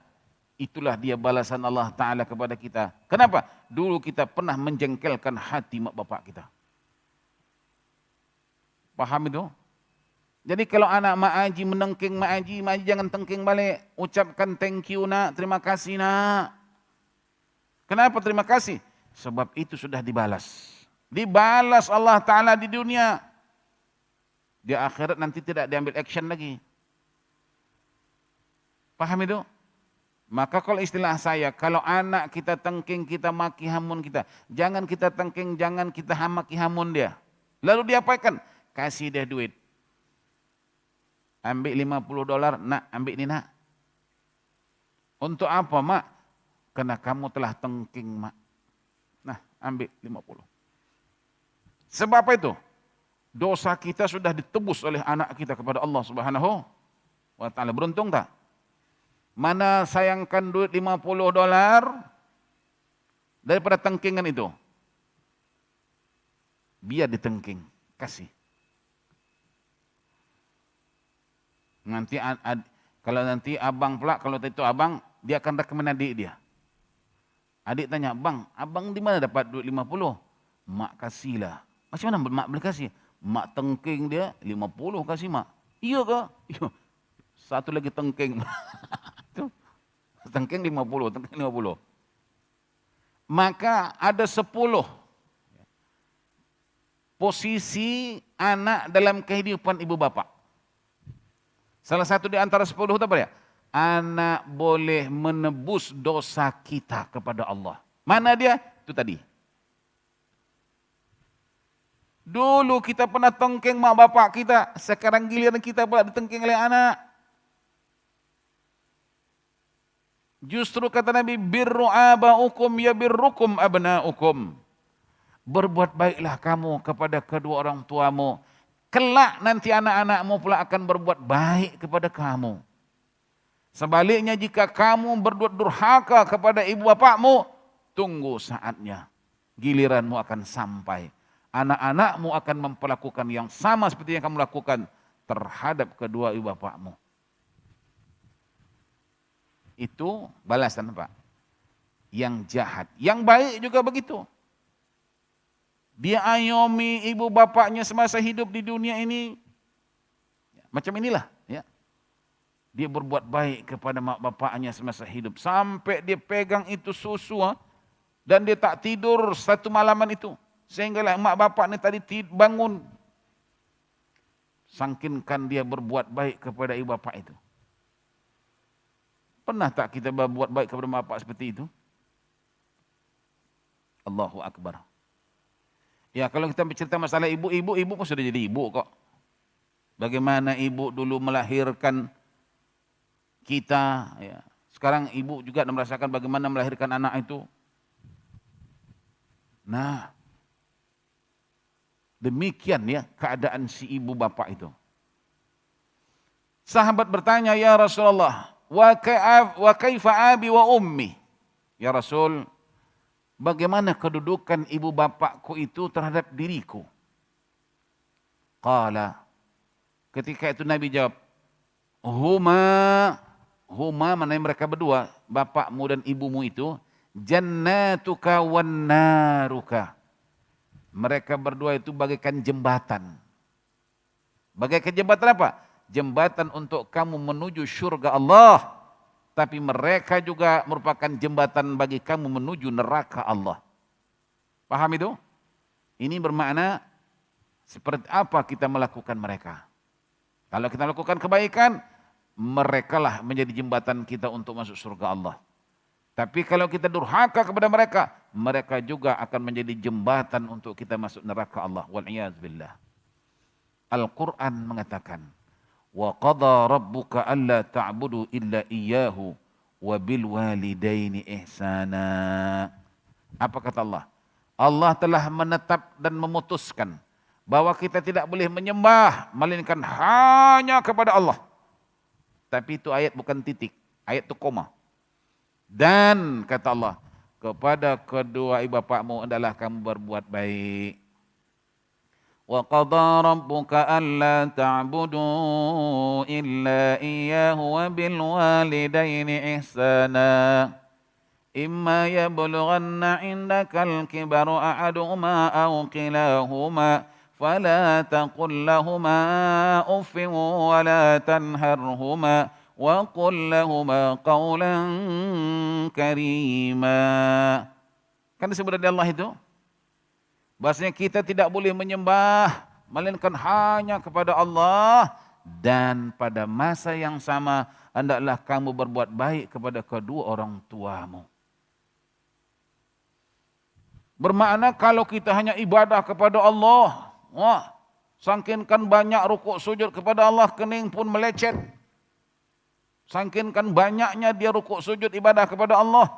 itulah dia balasan Allah Ta'ala kepada kita. Kenapa? Dulu kita pernah menjengkelkan hati mak bapak kita. Paham itu? Jadi kalau anak Mak Haji menengking Mak Haji jangan tengking balik. Ucapkan thank you nak, terima kasih nak. Kenapa terima kasih? Sebab itu sudah dibalas. Dibalas Allah Ta'ala di dunia. Di akhirat nanti tidak diambil action lagi. Paham itu? Maka kalau istilah saya, kalau anak kita tengking, kita maki hamun kita. Jangan kita tengking, jangan kita maki hamun dia. Lalu diapakan? Kasih dia duit. Ambil $50, nak ambil ini nak. Untuk apa mak? Karena kamu telah tengking mak. Nah, ambil 50. Sebab apa itu? Dosa kita sudah ditebus oleh anak kita kepada Allah Subhanahu wa Ta'ala. Beruntung tak? Mana sayangkan duit $50 daripada tengkingan itu? Biar ditengking, kasih. Nanti kalau nanti abang pula, kalau itu abang, dia akan rekomen adik dia. Adik tanya, bang, abang di mana dapat duit 50? Mak kasihlah. Macam mana mak boleh kasih? Mak tengking dia, 50 kasih mak. Iya ke? Iya. Satu lagi tengking. Tengking 50, tengking 50. Maka ada 10 posisi anak dalam kehidupan ibu bapak. Salah satu di antara 10 itu apa ya? Anak boleh menebus dosa kita kepada Allah. Mana dia? Itu tadi. Dulu kita pernah tengking mak bapak kita, sekarang giliran kita pula ditengking oleh anak. Justru kata Nabi, birru abaukum ya birrukum abnaukum. Berbuat baiklah kamu kepada kedua orang tuamu. Kelak nanti anak-anakmu pula akan berbuat baik kepada kamu. Sebaliknya jika kamu berbuat durhaka kepada ibu bapakmu, tunggu saatnya. Giliranmu akan sampai. Anak-anakmu akan memperlakukan yang sama seperti yang kamu lakukan terhadap kedua ibu bapakmu. Itu balasan Pak. Yang jahat. Yang baik juga begitu. Dia ayomi ibu bapaknya semasa hidup di dunia ini. Macam inilah. Ya. Dia berbuat baik kepada mak bapaknya semasa hidup. Sampai dia pegang itu susu. Dan dia tak tidur satu malaman itu. Sehinggalah mak bapaknya tadi bangun. Sangkinkan dia berbuat baik kepada ibu bapak itu. Pernah tak kita berbuat baik kepada mak bapak seperti itu? Allahu Akbar. Ya kalau kita bercerita masalah ibu pun sudah jadi ibu kok. Bagaimana ibu dulu melahirkan kita. Ya. Sekarang ibu juga merasakan bagaimana melahirkan anak itu. Nah, demikian ya keadaan si ibu bapak itu. Sahabat bertanya, ya Rasulullah, wa kaifa abi wa ummi? Ya Rasul, bagaimana kedudukan ibu bapakku itu terhadap diriku? Qala, ketika itu Nabi jawab, huma mana mereka berdua, bapakmu dan ibumu itu, jannatuka wan naruka. Mereka berdua itu bagaikan jembatan. Bagaikan jembatan apa? Jembatan untuk kamu menuju syurga Allah. tapi mereka juga merupakan jembatan bagi kamu menuju neraka Allah. Paham itu? Ini bermakna seperti apa kita melakukan mereka. Kalau kita lakukan kebaikan, merekalah menjadi jembatan kita untuk masuk surga Allah. Tapi kalau kita durhaka kepada mereka, mereka juga akan menjadi jembatan untuk kita masuk neraka Allah. Wal'iyadzubillah. Al-Quran mengatakan, wa qadha rabbuka alla ta'budu illa iyyahu wa bil walidaini ihsana. Apa kata Allah? Allah telah menetap dan memutuskan bahwa kita tidak boleh menyembah melainkan hanya kepada Allah. Tapi itu ayat bukan titik, ayat itu koma. Dan kata Allah, kepada kedua ibu bapakmu adalah kamu berbuat baik. Wa qadha rabbuka alla ta'budu illa iyyahu wa bil walidaini ihsana. إما يبلغن عندك الكبر أحدهما أو كلاهما فلا تقل لهما أف ولا تنهرهما وقل لهما قولا كريما. Kan disebut dari Allah itu, bahasanya kita tidak boleh menyembah melainkan hanya kepada Allah, dan pada masa yang sama hendaklah kamu berbuat baik kepada kedua orang tuamu. Bermakna kalau kita hanya ibadah kepada Allah, wah, sangkinkan banyak rukuk sujud kepada Allah, kening pun melecet. Sangkinkan banyaknya dia rukuk sujud ibadah kepada Allah.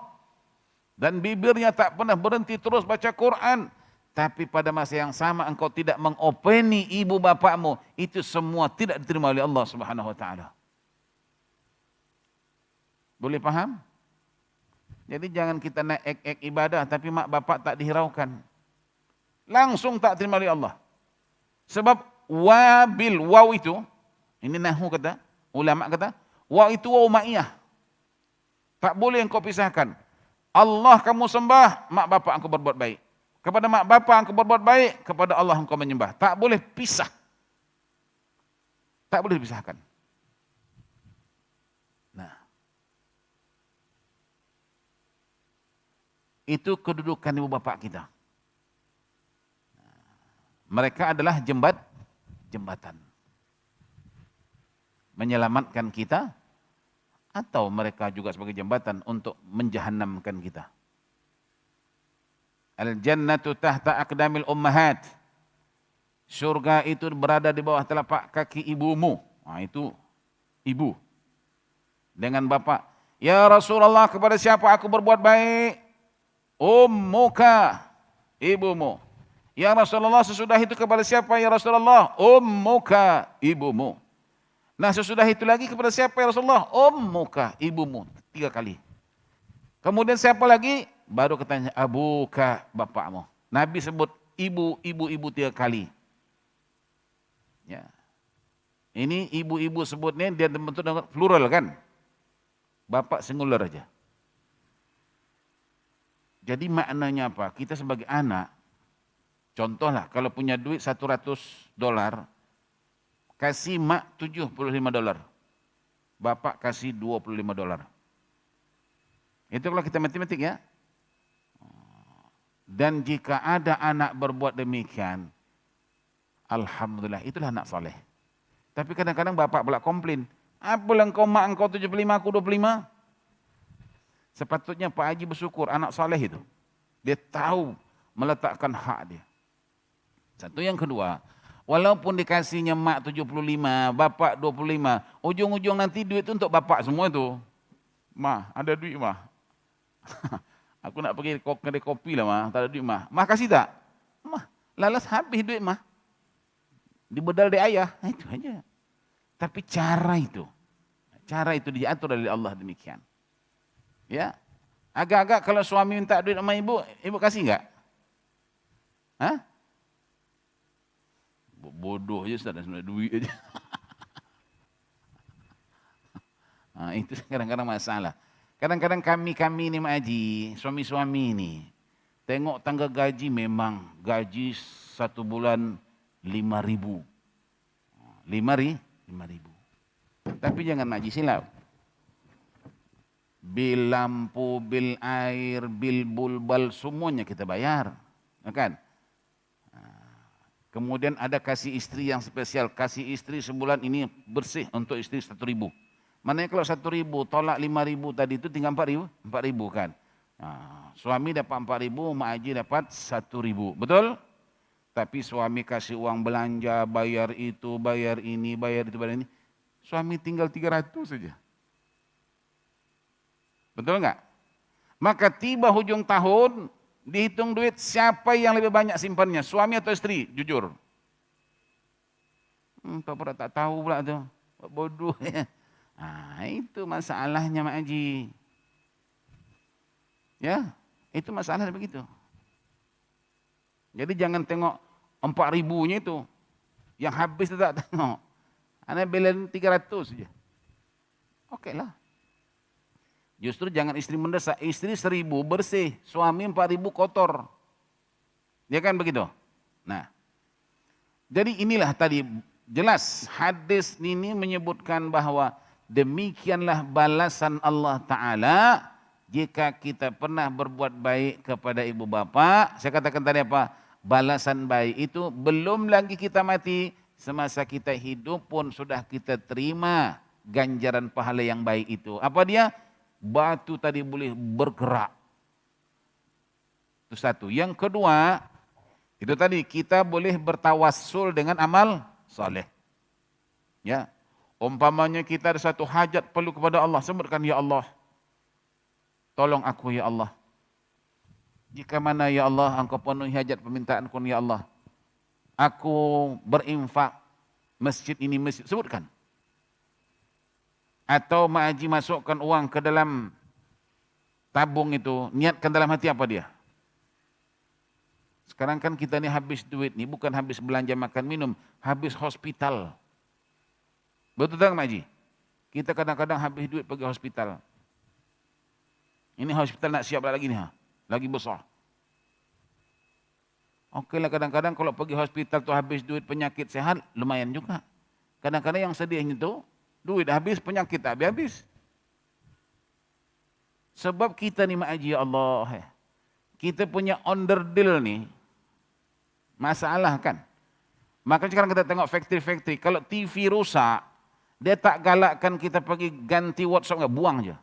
Dan bibirnya tak pernah berhenti terus baca Quran. Tapi pada masa yang sama engkau tidak mengopeni ibu bapakmu. Itu semua tidak diterima oleh Allah Subhanahu Wa Taala. Boleh faham? Jadi jangan kita nak ek ibadah tapi mak bapak tak dihiraukan. Langsung tak terima oleh Allah. Sebab wabil, waw itu, ini nahwu kata, ulama kata, waw itu waw ma'iyah. Tak boleh engkau pisahkan. Allah kamu sembah, mak bapak engkau berbuat baik. Kepada mak bapak engkau berbuat baik, kepada Allah engkau menyembah. Tak boleh pisah. Tak boleh dipisahkan. Itu kedudukan ibu bapak kita. Mereka adalah jembatan. Menyelamatkan kita, atau mereka juga sebagai jembatan untuk menjahannamkan kita. Al-jannatu tahta aqdamil ummahat. Surga itu berada di bawah telapak kaki ibumu. Nah, itu ibu. Dengan bapak. Ya Rasulullah, kepada siapa aku berbuat baik? Ummuka, ibumu. Ya Rasulullah, sesudah itu kepada siapa ya Rasulullah? Ummuka, ibumu. Nah sesudah itu lagi kepada siapa ya Rasulullah? Ummuka, ibumu. 3 kali. Kemudian siapa lagi? Baru katanya abuka, bapakmu. Nabi sebut ibu 3 kali. Ya. Ini ibu-ibu sebutnya dia bentuk plural kan? Bapak singular aja. Jadi maknanya apa? Kita sebagai anak, contohlah kalau punya duit $100, kasih mak $75, bapak kasih $25. Itu kalau kita matematik ya. Dan jika ada anak berbuat demikian, alhamdulillah, itulah anak soleh. Tapi kadang-kadang bapak pula komplain, apalah engkau mak engkau 75, aku 25. Sepatutnya Pak Haji bersyukur, anak saleh itu. Dia tahu meletakkan hak dia. Satu, yang kedua, walaupun dikasihnya mak 75, bapak 25, ujung-ujung nanti duit itu untuk bapak semua itu. Mah, ada duit mah. Aku nak pergi kedai kopi lah mah, tak ada duit mah. Mah kasih tak? Mah, lalas habis duit mah. Dibedal dari ayah, itu aja. Tapi cara itu diatur oleh Allah demikian. Ya, agak-agak kalau suami minta duit sama ibu kasih enggak? Hah? Bodoh aja Ustaz, sebenarnya duit aja. Nah, itu kadang-kadang masalah. Kadang-kadang kami ini Mak Haji, suami-suami ini, tengok tangga gaji memang gaji 1 bulan 5.000. 5.000. Tapi jangan Mak Haji silap. bil lampu, bil air, bil bulbal, semuanya kita bayar. Kan? Kemudian ada kasih istri yang spesial. Kasih istri sebulan ini bersih untuk istri 1.000. Maknanya kalau 1.000 tolak 5.000 tadi itu tinggal 4.000. 4.000 kan. Suami dapat 4.000, mak haji dapat 1.000. Betul? Tapi suami kasih uang belanja, bayar itu, bayar ini, bayar itu, bayar ini. Suami tinggal 300 saja. Betul enggak? Maka tiba hujung tahun, dihitung duit siapa yang lebih banyak simpannya, suami atau istri? Jujur. Tak tahu pula tu. Bodoh. Itu masalahnya Mak Haji. Ya, itu masalahnya begitu. Jadi jangan tengok 4.000-nya itu. Yang habis itu tak tengok. Anda belain 300 saja. Okey lah. Justru jangan istri mendesak. Istri 1.000 bersih, suami 4.000 kotor. Ya kan begitu? Nah, jadi inilah tadi jelas hadis ini menyebutkan bahwa demikianlah balasan Allah Ta'ala jika kita pernah berbuat baik kepada ibu bapa. Saya katakan tadi apa? Balasan baik itu belum lagi kita mati, semasa kita hidup pun sudah kita terima ganjaran pahala yang baik itu. Apa dia? Batu tadi boleh bergerak. Itu satu. Yang kedua, itu tadi kita boleh bertawassul dengan amal saleh. Ya. Umpamanya kita ada satu hajat perlu kepada Allah, sebutkan ya Allah. Tolong aku ya Allah. Jika mana ya Allah engkau penuhi hajat permintaanku ya Allah. Aku berinfak masjid ini masjid, sebutkan. Atau Mak Haji masukkan uang ke dalam tabung itu, niatkan dalam hati apa dia? Sekarang kan kita ni habis duit ni, bukan habis belanja makan minum, habis hospital. Betul tak Mak Haji? Kita kadang-kadang habis duit pergi hospital. Ini hospital nak siap lagi ni, lagi besar. Okeylah kadang-kadang kalau pergi hospital tu habis duit penyakit sehat, lumayan juga. Kadang-kadang yang sedihnya tu, duit habis, penyakit tak habis-habis. Sebab kita ni Mak Haji, ya Allah, kita punya onderdil ni, masalah kan. Maka sekarang kita tengok factory-factory, kalau TV rusak, dia tak galakkan kita pergi ganti WhatsApp, enggak, buang je.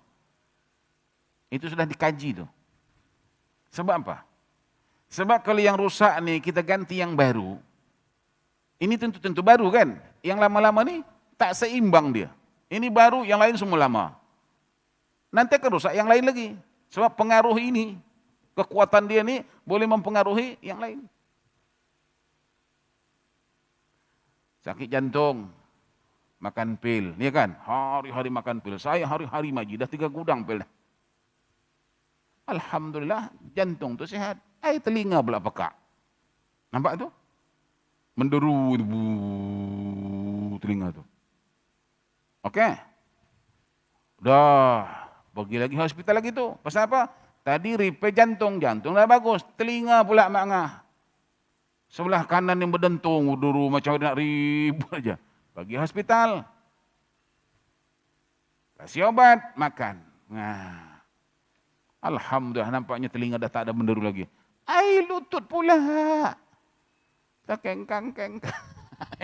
Itu sudah dikaji tu. Sebab apa? Sebab kalau yang rusak ni kita ganti yang baru, ini tentu baru kan. Yang lama-lama ni tak seimbang dia. Ini baru, yang lain semua lama. Nanti akan rusak yang lain lagi. Sebab pengaruh ini, kekuatan dia ni boleh mempengaruhi yang lain. Sakit jantung, makan pil, ni kan? Hari-hari makan pil. Saya hari-hari maji, dah 3 gudang pil dah. Alhamdulillah, jantung tu sihat. Telinga pula pekak. Nampak tu? Menderu telinga tu. Okey. Dah, pergi lagi hospital lagi tu. Pasal apa? Tadi repair jantung dah bagus. Telinga pula mangah. Sebelah kanan yang berdentung, duru macam nak ribut aja. Pergi hospital. Kasih obat, makan. Nah. Alhamdulillah, nampaknya telinga dah tak ada menderu lagi. Lutut pula. Kengkang.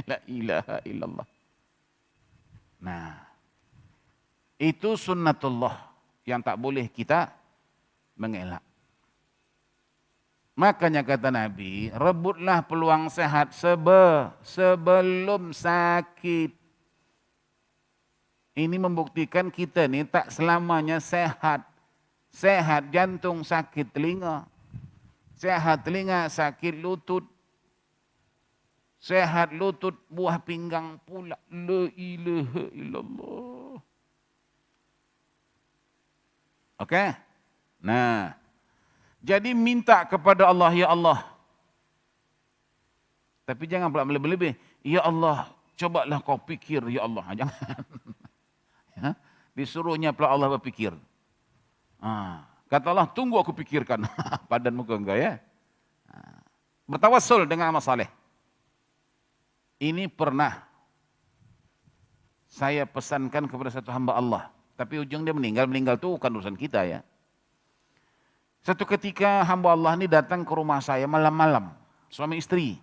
La ilaha illallah. Nah, itu sunnatullah yang tak boleh kita mengelak. Makanya kata Nabi, rebutlah peluang sehat sebelum sakit. Ini membuktikan kita ni tak selamanya sehat. Sehat jantung, sakit telinga. Sehat telinga, sakit lutut. Sehat lutut, buah pinggang pula. La ilaha illallah. Okey? Nah, jadi minta kepada Allah, ya Allah. Tapi jangan pula berlebih-lebih. Ya Allah, cobalah kau pikir, ya Allah. Jangan. Ya? Disuruhnya pula Allah berfikir. Kata Allah, tunggu aku pikirkan. Padan muka engkau ya. Bertawassul dengan amal saleh. Ini pernah saya pesankan kepada satu hamba Allah. Tapi ujung dia meninggal tuh bukan urusan kita ya. Satu ketika hamba Allah ini datang ke rumah saya malam-malam, suami istri.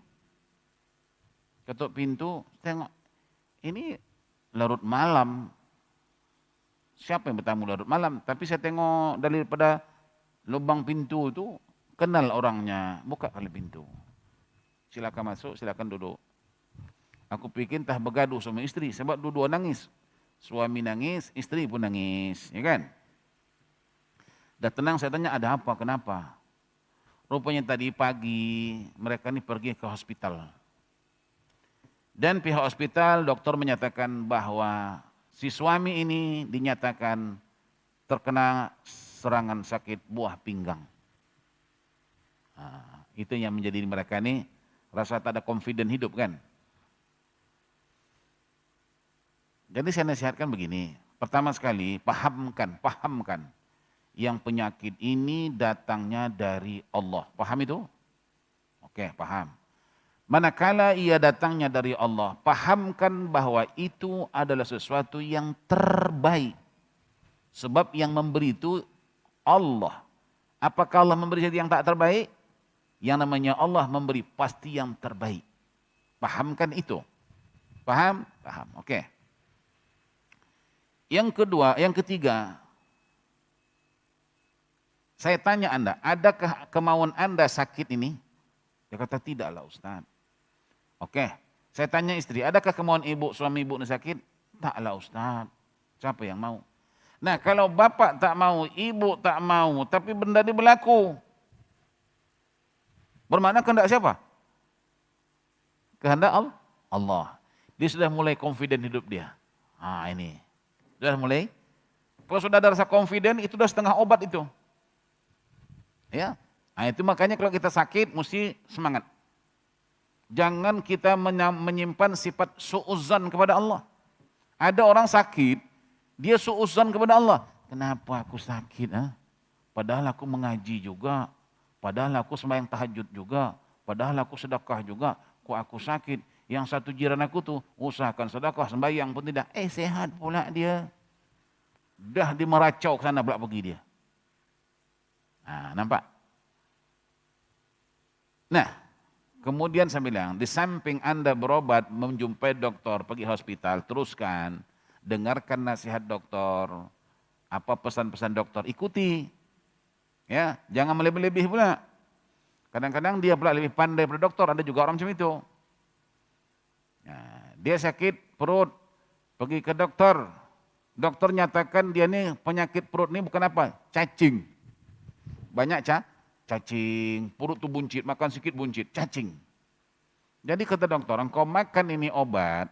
Ketuk pintu, tengok, ini larut malam. Siapa yang bertamu larut malam? Tapi saya tengok daripada lubang pintu itu, kenal orangnya, buka kali pintu. Silakan masuk, silakan duduk. Aku pikir entah bergaduh sama istri, sebab dua-dua nangis. Suami nangis, istri pun nangis, ya kan? Dah tenang saya tanya ada apa, kenapa? Rupanya tadi pagi mereka ini pergi ke hospital. Dan pihak hospital dokter menyatakan bahwa si suami ini dinyatakan terkena serangan sakit buah pinggang. Nah, itu yang menjadi mereka ini rasa tak ada confident hidup kan. Jadi saya nasihatkan begini, pertama sekali pahamkan yang penyakit ini datangnya dari Allah. Paham itu? Oke, paham. Manakala ia datangnya dari Allah, pahamkan bahwa itu adalah sesuatu yang terbaik. Sebab yang memberi itu Allah. Apakah Allah memberi sesuatu yang tak terbaik? Yang namanya Allah memberi pasti yang terbaik. Pahamkan itu. Paham? Paham. Oke. Yang ketiga, saya tanya Anda, adakah kemauan Anda sakit ini? Dia kata tidaklah Ustaz. Oke, saya tanya istri, adakah kemauan suami ibu ini sakit? Taklah Ustaz. Siapa yang mau? Nah, kalau bapak tak mau, ibu tak mau, tapi benda ini berlaku. Bermakna kehendak siapa? Kehendak Allah. Dia sudah mulai confident hidup dia. Ini. Sudah mulai. Kalau sudah ada rasa confident, itu sudah setengah obat itu. Ya, itu makanya kalau kita sakit, mesti semangat. Jangan kita menyimpan sifat su'uzan kepada Allah. Ada orang sakit, dia su'uzan kepada Allah. Kenapa aku sakit? Padahal aku mengaji juga. Padahal aku sembahyang tahajud juga. Padahal aku sedekah juga. Kok aku sakit? Yang satu jiran aku tuh usahakan sedekah, sembahyang pun tidak. Sehat pula dia. Dah dia meracau ke sana pula pergi dia. Nampak? Nah, kemudian saya bilang, di samping Anda berobat, menjumpai dokter, pergi hospital, teruskan, dengarkan nasihat dokter, apa pesan-pesan dokter, ikuti. Ya, jangan melebih-lebih pula. Kadang-kadang dia pula lebih pandai daripada dokter, ada juga orang macam itu. Dia sakit perut, pergi ke dokter. Dokter nyatakan dia ni penyakit perut ni bukan apa? Cacing. Banyak cacing, perut tu buncit, makan sikit buncit, cacing. Jadi kata dokter, engkau makan ini obat,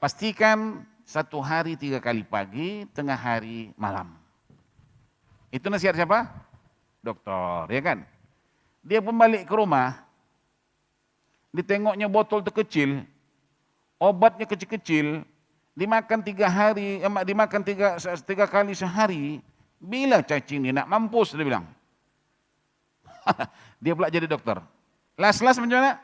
pastikan 1 hari 3 kali pagi, tengah hari, malam. Itu nasihat siapa? Dokter, ya kan? Dia pun balik ke rumah, ditengoknya botol terkecil, obatnya kecil-kecil, dimakan 3 kali sehari, bila cacing dia nak mampus, dia bilang. Dia pula jadi dokter. Las-las macam mana?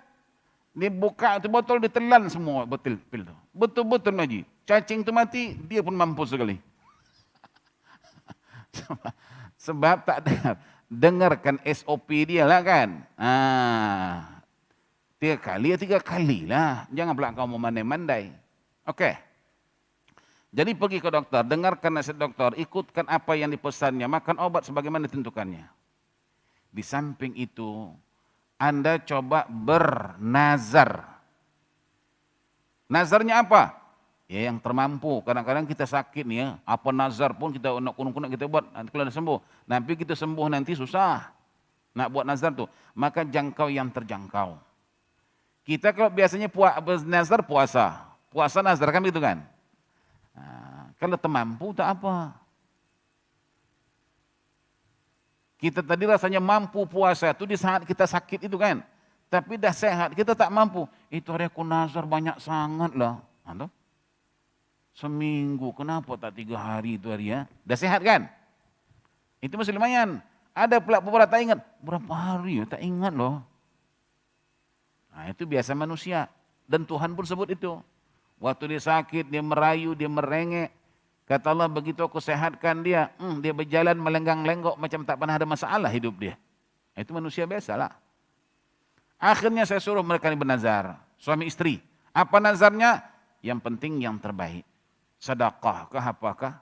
Dia buka tu botol, ditelan semua botol pil tu. Betul-betul Haji. Cacing tu mati, dia pun mampus sekali. Sebab tak dengarkan SOP dia lah kan. 3 kali ya 3 kali lah. Jangan pula kau mau mandai-mandai. Okey. Jadi pergi ke dokter, dengarkan nasihat dokter, ikutkan apa yang dipesannya, makan obat sebagaimana ditentukannya. Di samping itu, Anda coba bernazar. Nazarnya apa? Ya yang termampu. Kadang-kadang kita sakit nih ya, apa nazar pun kita nak kunung-kunung kita buat, nanti kalau dah sembuh. Nanti kita sembuh nanti susah. Nak buat nazar tu, maka jangkau yang terjangkau. Kita kalau biasanya nazar puasa. Puasa nazar kan begitu kan? Kalau termampu tak apa. Kita tadi rasanya mampu puasa itu di saat kita sakit itu kan. Tapi dah sehat, kita tak mampu. Itu hari aku nazar banyak sangat lah. Seminggu, kenapa tak 3 hari itu hari ya? Dah sehat kan? Itu masih lumayan. Ada pula beberapa tak ingat. Berapa hari ya? Tak ingat loh. Itu biasa manusia. Dan Tuhan pun sebut itu. Waktu dia sakit, dia merayu, dia merengek. Kata Allah, begitu aku sehatkan dia, dia berjalan melenggang-lenggok macam tak pernah ada masalah hidup dia. Itu manusia biasalah. Akhirnya saya suruh mereka ini bernazar, suami istri. Apa nazarnya? Yang penting yang terbaik. Sedekah kah apakah?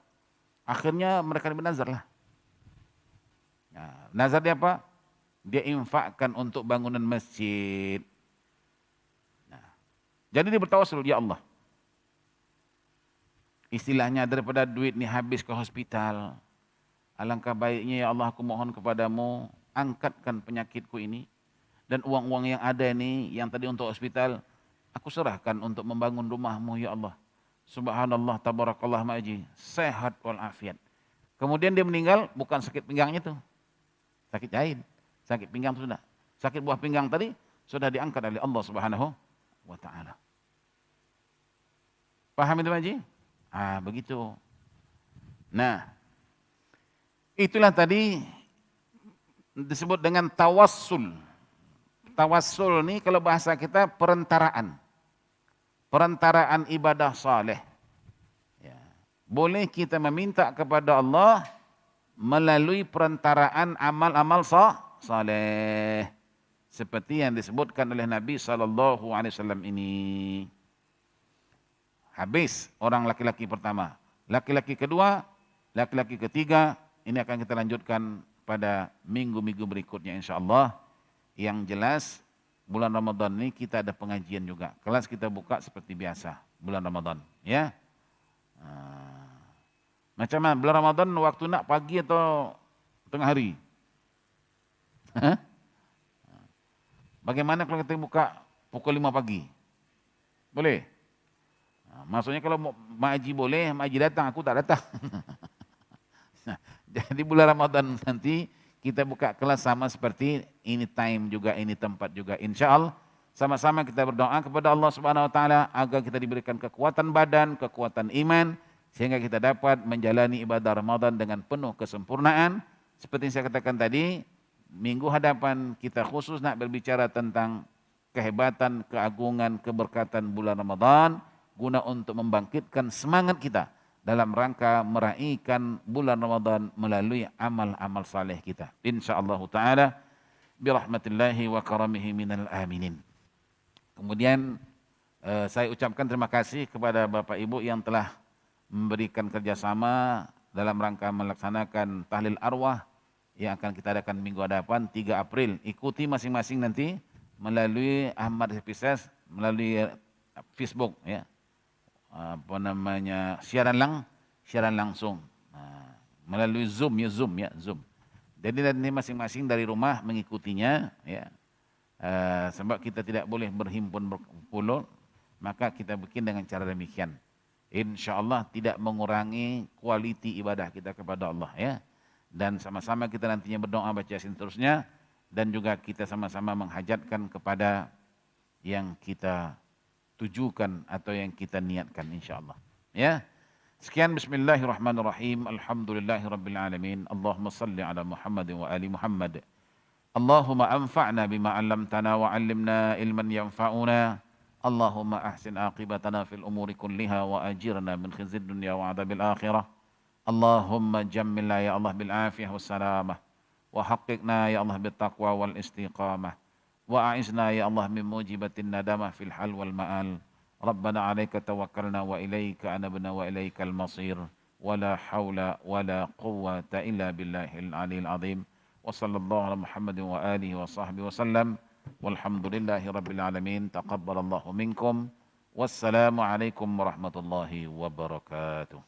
Akhirnya mereka ini bernazar lah. Nah, nazar dia apa? Dia infakkan untuk bangunan masjid. Nah, jadi dia bertawasul, ya Allah. Istilahnya daripada duit ni habis ke hospital, alangkah baiknya ya Allah aku mohon kepadamu, angkatkan penyakitku ini. Dan uang-uang yang ada ini, yang tadi untuk hospital, aku serahkan untuk membangun rumahmu ya Allah. Subhanallah, tabarakallah ma'aji, sehat walafiat. Kemudian dia meninggal, bukan sakit pinggangnya tuh, sakit jahit, sakit pinggang itu sudah. Sakit buah pinggang tadi, sudah diangkat oleh Allah subhanahu wa ta'ala. Paham itu ma'aji? Begitu. Nah, itulah tadi disebut dengan tawassul. Tawassul ini kalau bahasa kita perentaraan. Perentaraan ibadah saleh. Ya. Boleh kita meminta kepada Allah melalui perentaraan amal-amal saleh. Seperti yang disebutkan oleh Nabi SAW ini. Habis orang laki-laki pertama. Laki-laki kedua, laki-laki ketiga, ini akan kita lanjutkan pada minggu-minggu berikutnya insyaAllah. Yang jelas, bulan Ramadan ini kita ada pengajian juga. Kelas kita buka seperti biasa, bulan Ramadan. Ya. Macam mana? Bulan Ramadan waktu nak pagi atau tengah hari? Bagaimana kalau kita buka pukul 5 pagi? Boleh? Maksudnya kalau Mak Haji boleh, Mak Haji datang, aku tak datang. Nah, jadi bulan Ramadan nanti kita buka kelas sama seperti ini time juga, ini tempat juga. Insya Allah sama-sama kita berdoa kepada Allah Subhanahu Wa Taala agar kita diberikan kekuatan badan, kekuatan iman, sehingga kita dapat menjalani ibadah Ramadan dengan penuh kesempurnaan. Seperti yang saya katakan tadi, minggu hadapan kita khusus nak berbicara tentang kehebatan, keagungan, keberkatan bulan Ramadan, guna untuk membangkitkan semangat kita dalam rangka meraihkan bulan Ramadan melalui amal-amal saleh kita. InsyaAllah ta'ala birahmatillahi wa karamihi minal aminin. Kemudian saya ucapkan terima kasih kepada Bapak Ibu yang telah memberikan kerjasama dalam rangka melaksanakan tahlil arwah yang akan kita adakan minggu hadapan 3 April. Ikuti masing-masing nanti melalui Ahmad Hafiz, melalui Facebook ya. Siaran langsung melalui Zoom. Jadi nanti masing-masing dari rumah mengikutinya ya. Sebab kita tidak boleh berhimpun berkumpul, maka kita bikin dengan cara demikian. InsyaAllah tidak mengurangi kualiti ibadah kita kepada Allah ya. Dan sama-sama kita nantinya berdoa baca yasin terusnya, dan juga kita sama-sama menghajatkan kepada yang kita tujukan atau yang kita niatkan insyaAllah. Ya. Sekian bismillahirrahmanirrahim. Alhamdulillahirabbil alamin. Allahumma salli ala Muhammad wa ali Muhammad. Allahumma anfa'na bima 'allamtana wa 'allimna ilman yanfa'una. Allahumma ahsin aqibatana fil umuri kulliha wa ajirna min khizyid dunya wa 'adzabil akhirah. Allahumma jammilna ya Allah bil afiyah was salamah wa haqqiqna ya Allah bit taqwa wal istiqamah. وأعزنا يا الله من موجبة الندامة في الحال والمآل. ربنا عليك توكلنا وإليك أنبنا وإليك المصير. ولا حول ولا قوة إلا بالله العلي العظيم. وصلى الله على محمد وآله وصحبه وسلم. والحمد لله رب العالمين. تقبل الله منكم. والسلام عليكم ورحمة الله وبركاته.